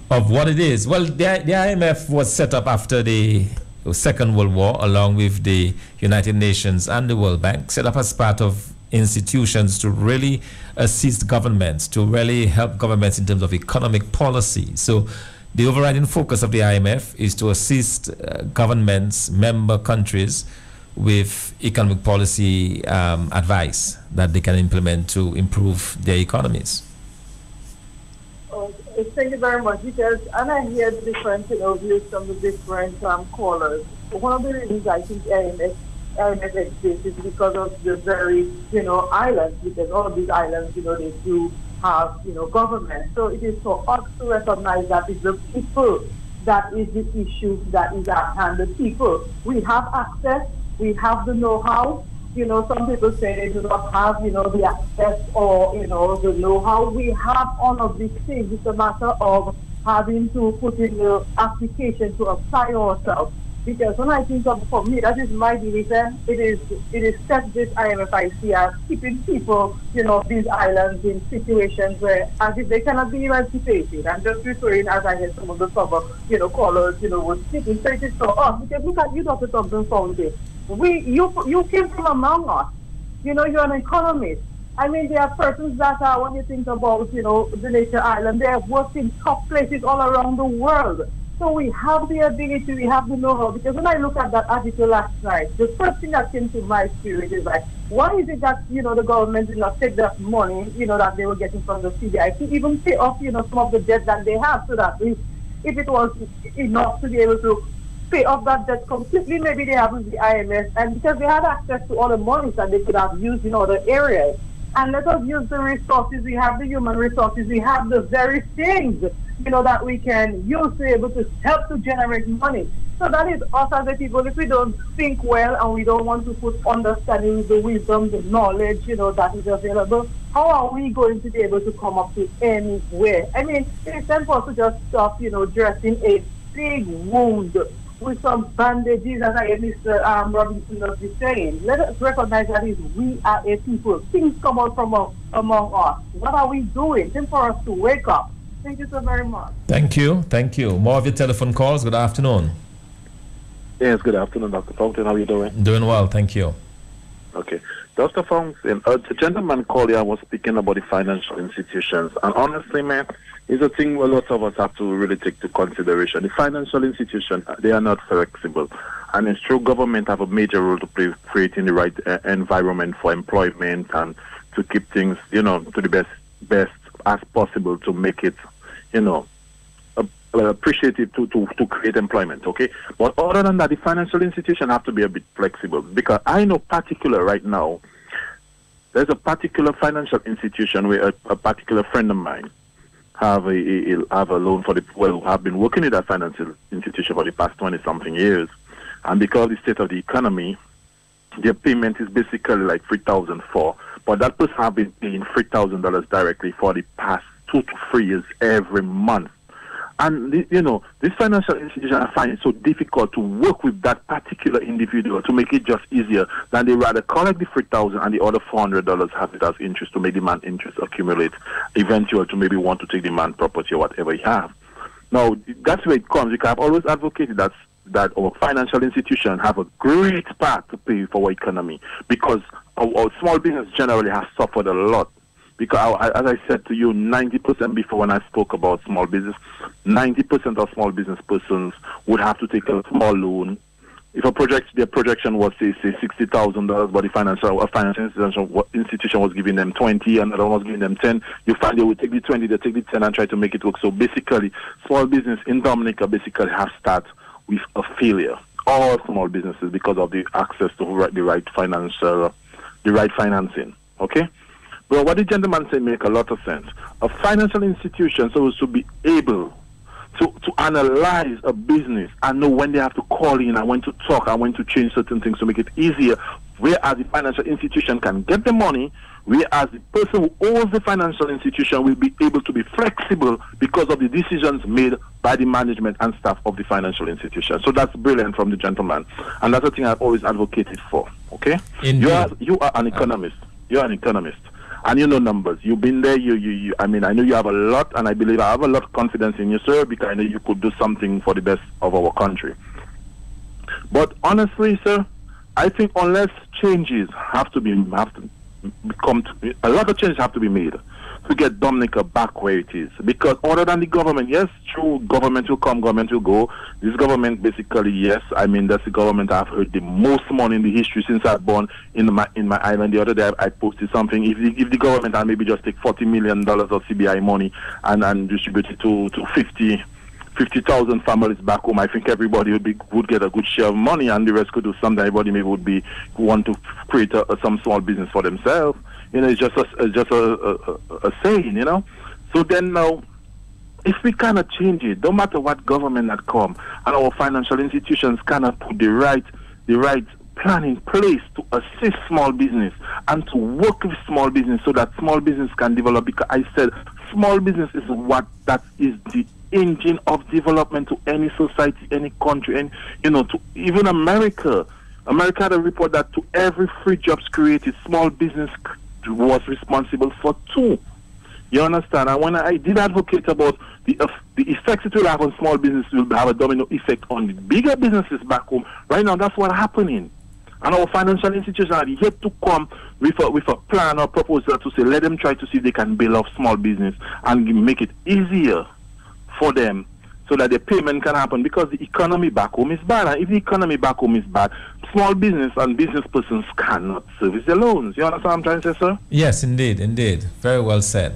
[SPEAKER 5] Of what it is? Well, the IMF was set up after the Second World War, along with the United Nations and the World Bank, set up as part of institutions to really assist governments, to really help governments in terms of economic policy. So the overriding focus of the IMF is to assist governments, member countries, with economic policy advice that they can implement to improve their economies.
[SPEAKER 13] Thank you very much, because and I hear different views from the different callers. One of the reasons I think IMF exists is because of the very, islands, because all of these islands, they do have, government. So it is for us to recognize that it's the people that is the issue that is at hand. The people, we have access, we have the know-how. Some people say they do not have, the access or, the know-how. We have all of these things. It's a matter of having to put in the application to apply ourselves. Because when I think of, for me, that is my belief, it is set this IMFIC as keeping people, these islands in situations where as if they cannot be emancipated. I'm just referring, as I heard some of the callers, was speaking. So it is for us. Because look at you, Dr. Thompson, found it. You came from among us. You're an economist. I mean, there are persons that are, when you think about, the Nature Island, they have worked in top places all around the world. So we have the ability, we have the know-how. Because when I look at that article last night, the first thing that came to my spirit is like, why is it that, the government did not take that money, that they were getting from the CBI to even pay off, some of the debt that they have, so that if it was enough to be able to pay off that debt completely, maybe they have with the IMF, and because they had access to all the monies that they could have used in other areas. And let us use the resources, we have the human resources, we have the very things, that we can use to be able to help to generate money. So that is us as a people. If we don't think well and we don't want to put understanding, the wisdom, the knowledge, that is available, how are we going to be able to come up to anywhere? I mean, it's time for us to just stop, dressing a big wound with some bandages, as I hear Mr. Robinson was saying. Let us recognize that we are a people. Things come out from among us. What are we doing? It's time for us to wake up. Thank you so very much.
[SPEAKER 5] Thank you. More of your telephone calls. Good afternoon.
[SPEAKER 14] Yes, good afternoon, Dr. Fountain. How are you doing?
[SPEAKER 5] Doing well, thank you.
[SPEAKER 14] Okay. Dr. Fountain, the gentleman called here was speaking about the financial institutions. And honestly, man, it's a thing where lots of us have to really take into consideration. The financial institutions, they are not flexible. And it's true, government have a major role to play creating the right environment for employment and to keep things, to the best as possible to make it, appreciative to create employment, okay? But other than that, the financial institution have to be a bit flexible, because I know particular right now, there's a particular financial institution where a particular friend of mine have a loan for have been working in that financial institution for the past 20-something years. And because of the state of the economy, their payment is basically like $3,004. But that person have been paying $3,000 directly for the past 2 to 3 years every month. And, this financial institution, I find it so difficult to work with that particular individual to make it just easier than they rather collect the $3,000 and the other $400 have it as interest to make the man interest accumulate, eventually to maybe want to take the man property or whatever he have. Now, that's where it comes, because I've always advocated that our financial institutions have a great part to play for our economy, because our small business generally has suffered a lot. Because, as I said to you, 90% before when I spoke about small business, 90% of small business persons would have to take a small loan. If their projection was, say $60,000, but the financial institution was giving them 20, and another was giving them 10, you find they would take the 20, they take the 10 and try to make it work. So basically, small business in Dominica basically have started with a failure. All small businesses, because of the access to the right financing. Okay? Well, what the gentleman said make a lot of sense. A financial institution supposed to be able to analyze a business and know when they have to call in and when to talk and when to change certain things to make it easier, whereas the financial institution can get the money, whereas the person who owns the financial institution will be able to be flexible because of the decisions made by the management and staff of the financial institution. So that's brilliant from the gentleman. And that's the thing I've always advocated for. Okay? You are an economist. You're an economist. And you know numbers. You've been there. I know you have a lot, and I believe I have a lot of confidence in you, sir, because I know you could do something for the best of our country. But honestly, sir, I think unless changes a lot of changes have to be made to get Dominica back where it is. Because other than the government, yes, true, government will come, government will go. This government basically, yes, that's the government I've heard the most money in the history since I've born in my island. The other day I posted something. If the government and maybe just take $40 million of CBI money and distribute it to 50,000 families back home, I think everybody would get a good share of money, and the rest could do something. Everybody maybe would want to create some small business for themselves. It's just a saying, So then now, if we cannot change it, no matter what government that come, and our financial institutions cannot put the right plan in place to assist small business and to work with small business so that small business can develop. Because I said small business is that is the engine of development to any society, any country, and to even America. America had a report that to every 3 jobs created, small business was responsible for 2. You understand? And when I did advocate about the effects it will have on small business, will have a domino effect on the bigger businesses back home. Right now, that's what's happening. And our financial institutions are yet to come with a plan or proposal to say, let them try to see if they can build up small business and make it easier for them so that the payment can happen, because the economy back home is bad. And if the economy back home is bad, small business and business persons cannot service their loans. You understand what I'm trying to say, sir?
[SPEAKER 5] Yes, indeed. Very well said.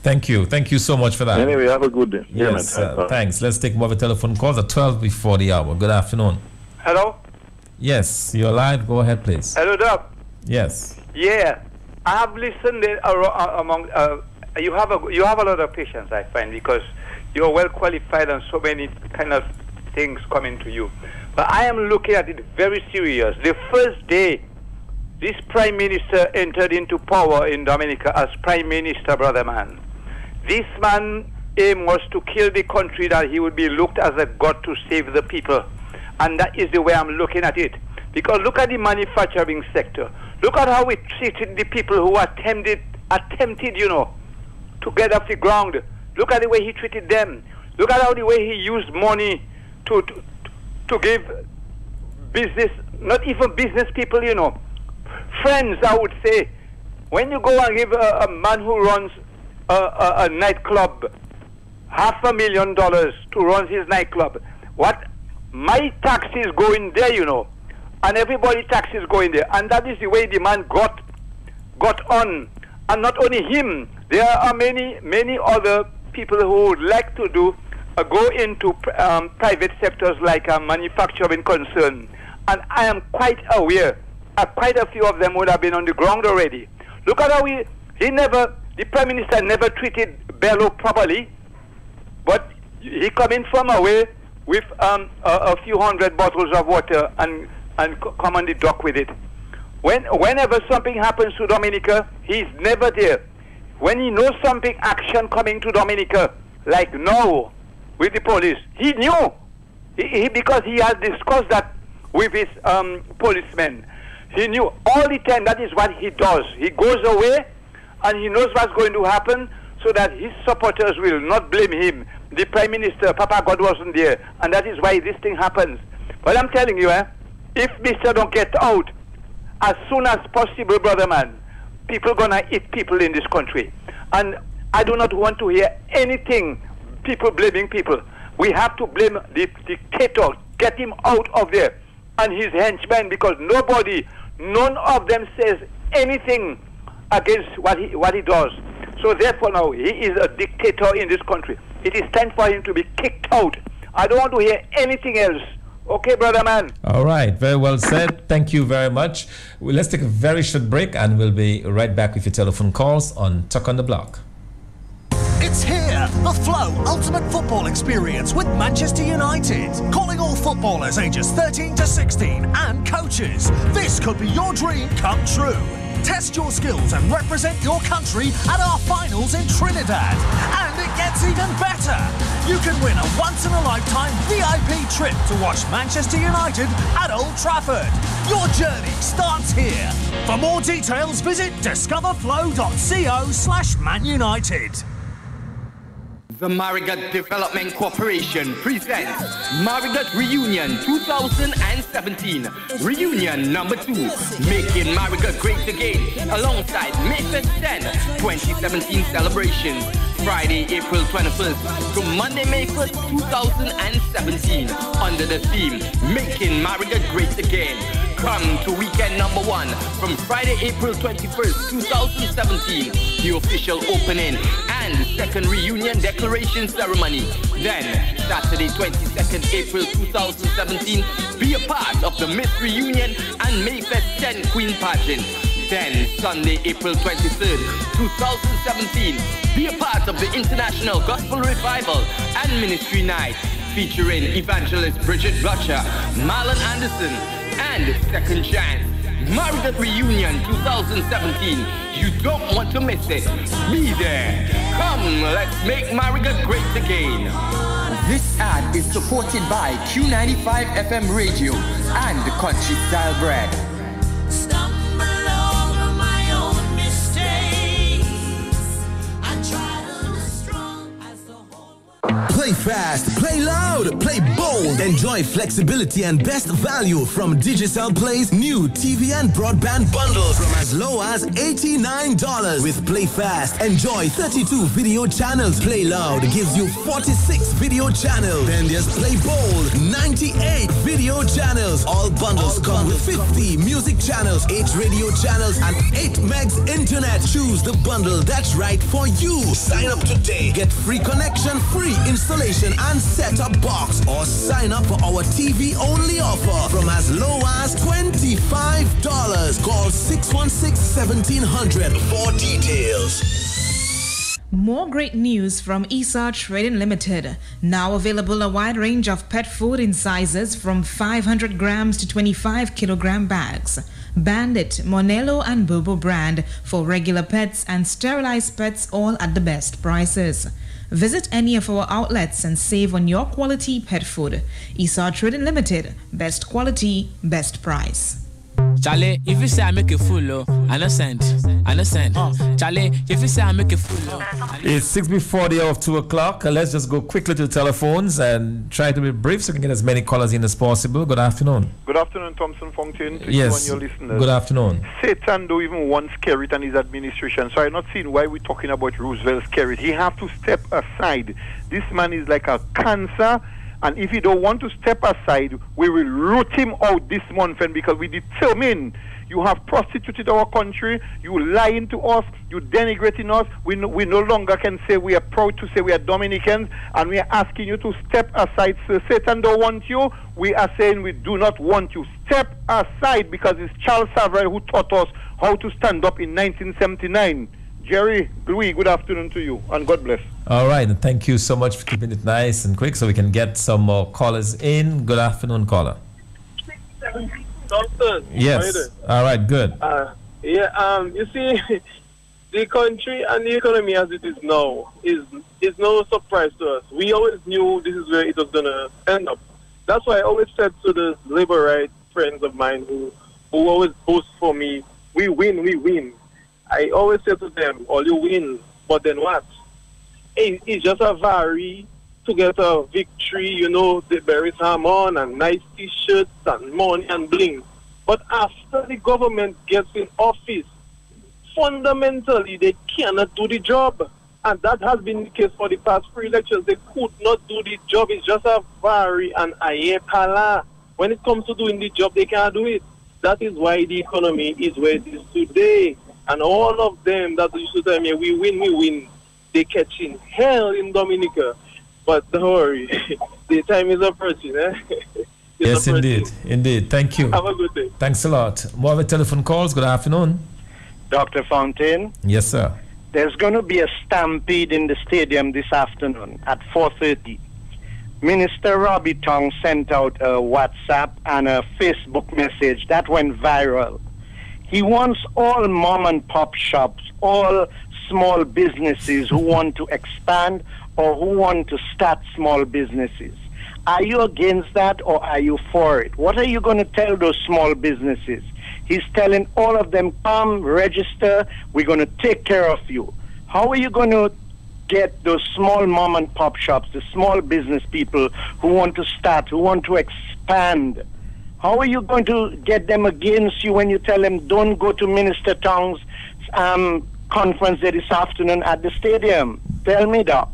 [SPEAKER 5] Thank you so much for that.
[SPEAKER 14] Anyway, have a good day.
[SPEAKER 5] Yes, thanks. Let's take more of a telephone calls at 12 before the hour. Good afternoon.
[SPEAKER 15] Hello?
[SPEAKER 5] Yes, you're live. Go ahead, please.
[SPEAKER 15] Hello, Doc.
[SPEAKER 5] Yes.
[SPEAKER 15] Yeah, I have listened among. You have a lot of patience, I find, because you're well qualified and so many kind of things coming to you. But I am looking at it very serious. The first day this Prime Minister entered into power in Dominica as Prime Minister, brother man, this man aim was to kill the country, that he would be looked as a god to save the people. And that is the way I'm looking at it. Because look at the manufacturing sector. Look at how we treated the people who attempted, to get off the ground. Look at the way he treated them. Look at how the way he used money to give business, not even business people, friends, I would say. When you go and give a man who runs a nightclub $500,000 to run his nightclub, what? My taxes go in there, and everybody taxes go in there. And that is the way the man got on. And not only him, there are many other people who would like to go into private sectors like manufacturing concern. And I am quite aware, quite a few of them would have been on the ground already. Look at how the Prime Minister never treated Bello properly, but he coming from away with a few hundred bottles of water and come on the dock with it. Whenever something happens to Dominica, he's never there. When he knows something, action coming to Dominica, like now, with the police. He knew. Because he has discussed that with his policemen. He knew all the time that is what he does. He goes away and he knows what's going to happen so that his supporters will not blame him. The Prime Minister, Papa God, wasn't there, and that is why this thing happens. But I'm telling you, if Mr. don't get out as soon as possible, brother man, people gonna eat people in this country. And I do not want to hear anything, people blaming people. We have to blame the dictator, get him out of there, and his henchmen, because none of them says anything against what he does. So therefore now, he is a dictator in this country. It is time for him to be kicked out. I don't want to hear anything else. Okay, brother man.
[SPEAKER 5] All right, very well said. Thank you very much. Well, let's take a very short break and we'll be right back with your telephone calls on Talk on the Block.
[SPEAKER 16] It's here, the Flow Ultimate Football Experience with Manchester United. Calling all footballers ages 13 to 16 and coaches. This could be your dream come true. Test your skills and represent your country at our finals in Trinidad. And it gets even better. You can win a once-in-a-lifetime VIP trip to watch Manchester United at Old Trafford. Your journey starts here. For more details, visit discoverflow.co/Man United.
[SPEAKER 17] The Marigot Development Corporation presents Marigot Reunion 2017. Reunion number 2, making Marigot great again, alongside Mayfest 10 2017 celebrations. Friday, April 21st to Monday, May 1st, 2017, under the theme, Making Marigot Great Again. Come to weekend number 1 from Friday, April 21st, 2017, the official opening and second reunion declaration ceremony. Then, Saturday, 22nd April 2017, be a part of the Miss Reunion and Mayfest 10 Queen Pageant. Then, Sunday, April 23rd, 2017, be a part of the International Gospel Revival and Ministry Night, featuring Evangelist Bridget Butcher, Marlon Anderson, and Second Chance. Marigot Reunion 2017. You don't want to miss it. Be there. Come, let's make Marigot great again.
[SPEAKER 18] This ad is supported by Q95 FM Radio and the Country Style Bread.
[SPEAKER 19] Play fast, play loud, play bold. Enjoy flexibility and best value from Digicel Play's new TV and broadband bundles from as low as $89. With Play Fast, enjoy 32 video channels. Play Loud gives you 46 video channels. Then there's Play Bold, 98 video channels. All bundles come with 50 music channels, 8 radio channels, and 8 megs internet. Choose the bundle that's right for you. Sign up today. Get free connection, free installation and set-up box, or sign up for our TV-only offer from as low as $25. Call 616-1700 for details.
[SPEAKER 20] More great news from ESA Trading Limited. Now available a wide range of pet food in sizes from 500 grams to 25 kilogram bags. Bandit, Monello and Bobo brand for regular pets and sterilized pets, all at the best prices. Visit any of our outlets and save on your quality pet food. ESA Trading Limited. Best quality, best price.
[SPEAKER 21] Charlie, if you say I make a fool, I no send. Charlie, if you say I make a fool,
[SPEAKER 5] It's 6 before the hour of 2 o'clock. Let's just go quickly to the telephones and try to be brief so we can get as many callers in as possible. Good afternoon.
[SPEAKER 22] Good afternoon, Thompson Fountain. To
[SPEAKER 5] Yes.
[SPEAKER 22] you and your listeners.
[SPEAKER 5] Good afternoon.
[SPEAKER 22] Satan don't even want Skerrit and his administration. So I'm not seeing why we're talking about Roosevelt Skerrit. He have to step aside. This man is like a cancer. And if he don't want to step aside, we will root him out this month. And because we determine you have prostituted our country, you lying to us, you denigrating us. We no longer can say we are proud to say we are Dominicans, and we are asking you to step aside. So Satan don't want you. We are saying we do not want you. Step aside, because it's Charles Savary who taught us how to stand up in 1979. Jerry, Louis, good afternoon to you, and God bless.
[SPEAKER 5] All right, and thank you so much for keeping it nice and quick so we can get some more callers in. Good afternoon, caller.
[SPEAKER 23] Thompson.
[SPEAKER 5] Yes. All right, good.
[SPEAKER 23] You see,
[SPEAKER 1] the country and the economy as it is now is no surprise to us. We always knew this is where it was going to end up. That's why I always said to the labor rights friends of mine who always boast for me, we win, we win. I always say to them, all you win, but then what? It's just a vary to get a victory, you know, the berries ham on and nice T-shirts and money and bling. But after the government gets in office, fundamentally, they cannot do the job. And that has been the case for the past 3 elections. They could not do the job. It's just a vary and a pala. When it comes to doing the job, they can't do it. That is why the economy is where it is today. And all of them that used to tell me, we win, they catching hell in Dominica. But don't worry, the time is approaching.
[SPEAKER 5] Yes, indeed. Thank you.
[SPEAKER 1] Have a good day.
[SPEAKER 5] Thanks a lot. More of the telephone calls. Good afternoon.
[SPEAKER 2] Dr. Fontaine?
[SPEAKER 5] Yes, sir.
[SPEAKER 2] There's going to be a stampede in the stadium this afternoon at 4:30. Minister Robbie Tong sent out a WhatsApp and a Facebook message that went viral. He wants all mom and pop shops, all small businesses who want to expand or who want to start small businesses. Are you against that or are you for it? What are you going to tell those small businesses? He's telling all of them, come, register, we're going to take care of you. How are you going to get those small mom and pop shops, the small business people who want to start, who want to expand? How are you going to get them against you when you tell them, don't go to Minister Tong's conference there this afternoon at the stadium? Tell me that.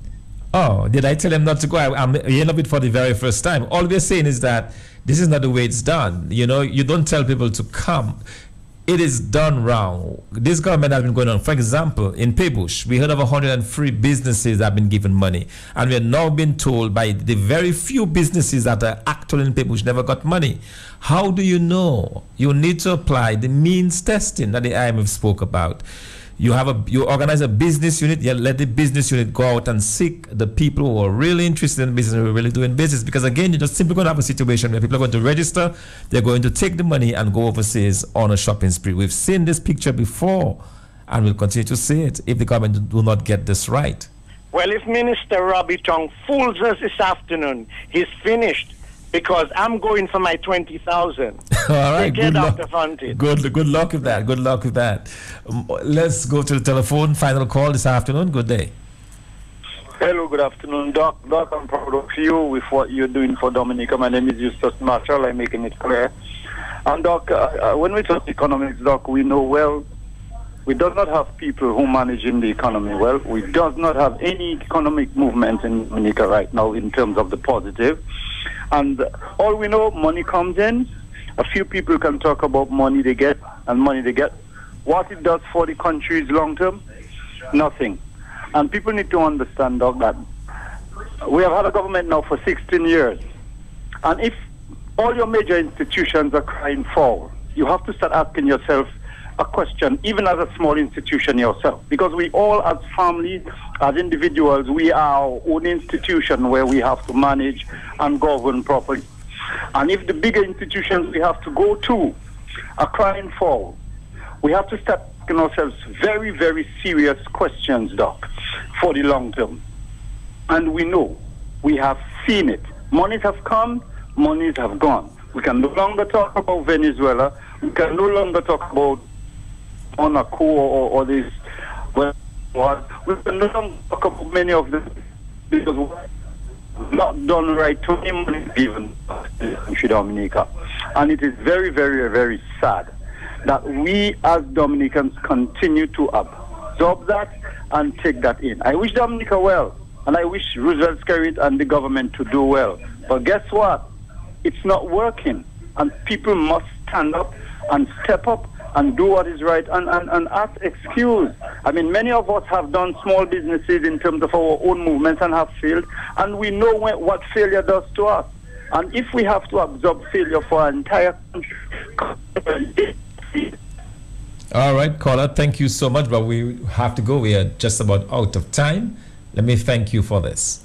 [SPEAKER 5] Oh, did I tell him not to go? I'm hearing of it for the very first time. All we're saying is that this is not the way it's done. You know, you don't tell people to come. It is done wrong. This government has been going on. For example, in Paybush, we heard of 103 businesses that have been given money. And we are now being told by the very few businesses that are actually in Paybush never got money. How do you know? You need to apply the means testing that the IMF spoke about. You organize a business unit, you let the business unit go out and seek the people who are really interested in business, who are really doing business. Because again, you're just simply going to have a situation where people are going to register, they're going to take the money and go overseas on a shopping spree. We've seen this picture before, and we'll continue to see it if the government do not get this right.
[SPEAKER 2] Well, if Minister Robbie Tong fools us this afternoon, he's finished. Because I'm going for my 20,000.
[SPEAKER 5] All right,
[SPEAKER 2] good luck. Dr. Fontaine.
[SPEAKER 5] Good luck with that. Good luck with that. Let's go to the telephone. Final call this afternoon. Good day.
[SPEAKER 23] Hello, good afternoon, Doc. Doc, I'm proud of you with what you're doing for Dominica. My name is Eustace Marshall. I'm making it clear. And Doc, when we talk economics, Doc, we know well we do not have people who managing the economy well. We do not have any economic movement in Dominica right now in terms of the positive. And all we know, money comes in. A few people can talk about money they get and money they get. What it does for the country is long term, nothing. And people need to understand, Doc, that we have had a government now for 16 years. And if all your major institutions are crying foul, you have to start asking yourself a question, even as a small institution yourself. Because we all, as families, as individuals, we are our own institution where we have to manage and govern properly. And if the bigger institutions we have to go to are crying foul, we have to start asking ourselves very, very serious questions, Doc, for the long term. And we know, we have seen it. Monies have come, monies have gone. We can no longer talk about Venezuela. We can no longer talk about Monaco or this. Well, we can no longer talk about many of them because we're not done right to any money given to Dominica. And it is very, very, very sad that we as Dominicans continue to absorb that and take that in. I wish Dominica well, and I wish Roosevelt Skerrit and the government to do well. But guess what? It's not working. And people must stand up and step up and do what is right and ask excuse. I mean, many of us have done small businesses in terms of our own movements and have failed, and we know what failure does to us. And if we have to absorb failure for our entire country...
[SPEAKER 5] All right, caller, thank you so much, but we have to go. We are just about out of time. Let me thank you for this.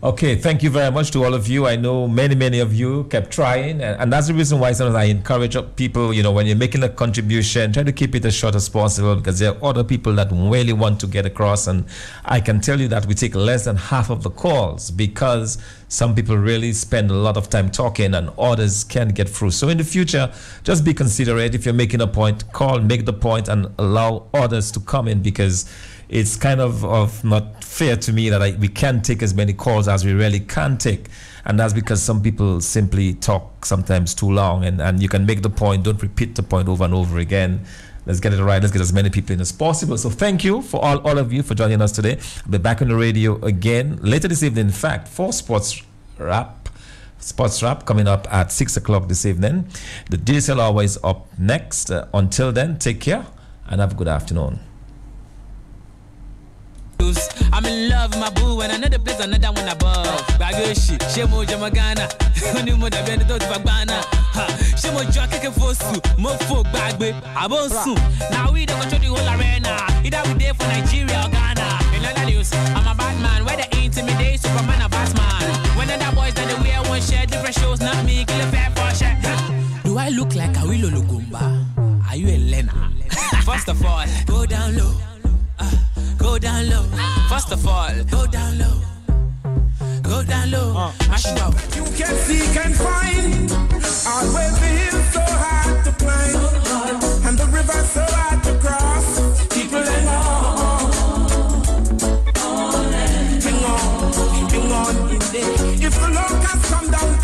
[SPEAKER 5] Okay, thank you very much to all of you. I know many of you kept trying, and that's the reason why sometimes I encourage people, when you're making a contribution, try to keep it as short as possible, because there are other people that really want to get across, and I can tell you that we take less than half of the calls because some people really spend a lot of time talking and others can't get through. So in the future, just be considerate. If you're making a point, make the point and allow others to come in, because it's kind of not fair to me that we can't take as many calls as we really can take. And that's because some people simply talk sometimes too long, and you can make the point, don't repeat the point over and over again. Let's get it right. Let's get as many people in as possible. So thank you for all of you for joining us today. I'll be back on the radio again later this evening, in fact, for Sports Wrap coming up at 6 o'clock this evening. The DSL hour is up next. Until then, take care and have a good afternoon.
[SPEAKER 21] I'm in love with my boo, and another place, another one above. Bagoshi, Shemo Jamagana, Numo da Bendo Bagana, Shemo Jackie Fosu, Mofo Bagbe, Abosu. Now we don't control the whole arena. Either we there for Nigeria or Ghana. In other news, I'm a bad man, where they intimidate Superman or Batman. When other boys that they wear one shirt, different shows, not me, kill a fair for shirt. Do I look like a Willow Lugumba? Are you a Lena? First of all, go down low. Go down low. First of all, go down low. Go down low. Mash it up.
[SPEAKER 3] You can seek and find. Always the hills so hard to climb, and the river so hard to cross. People hang on in there. If the locusts come down.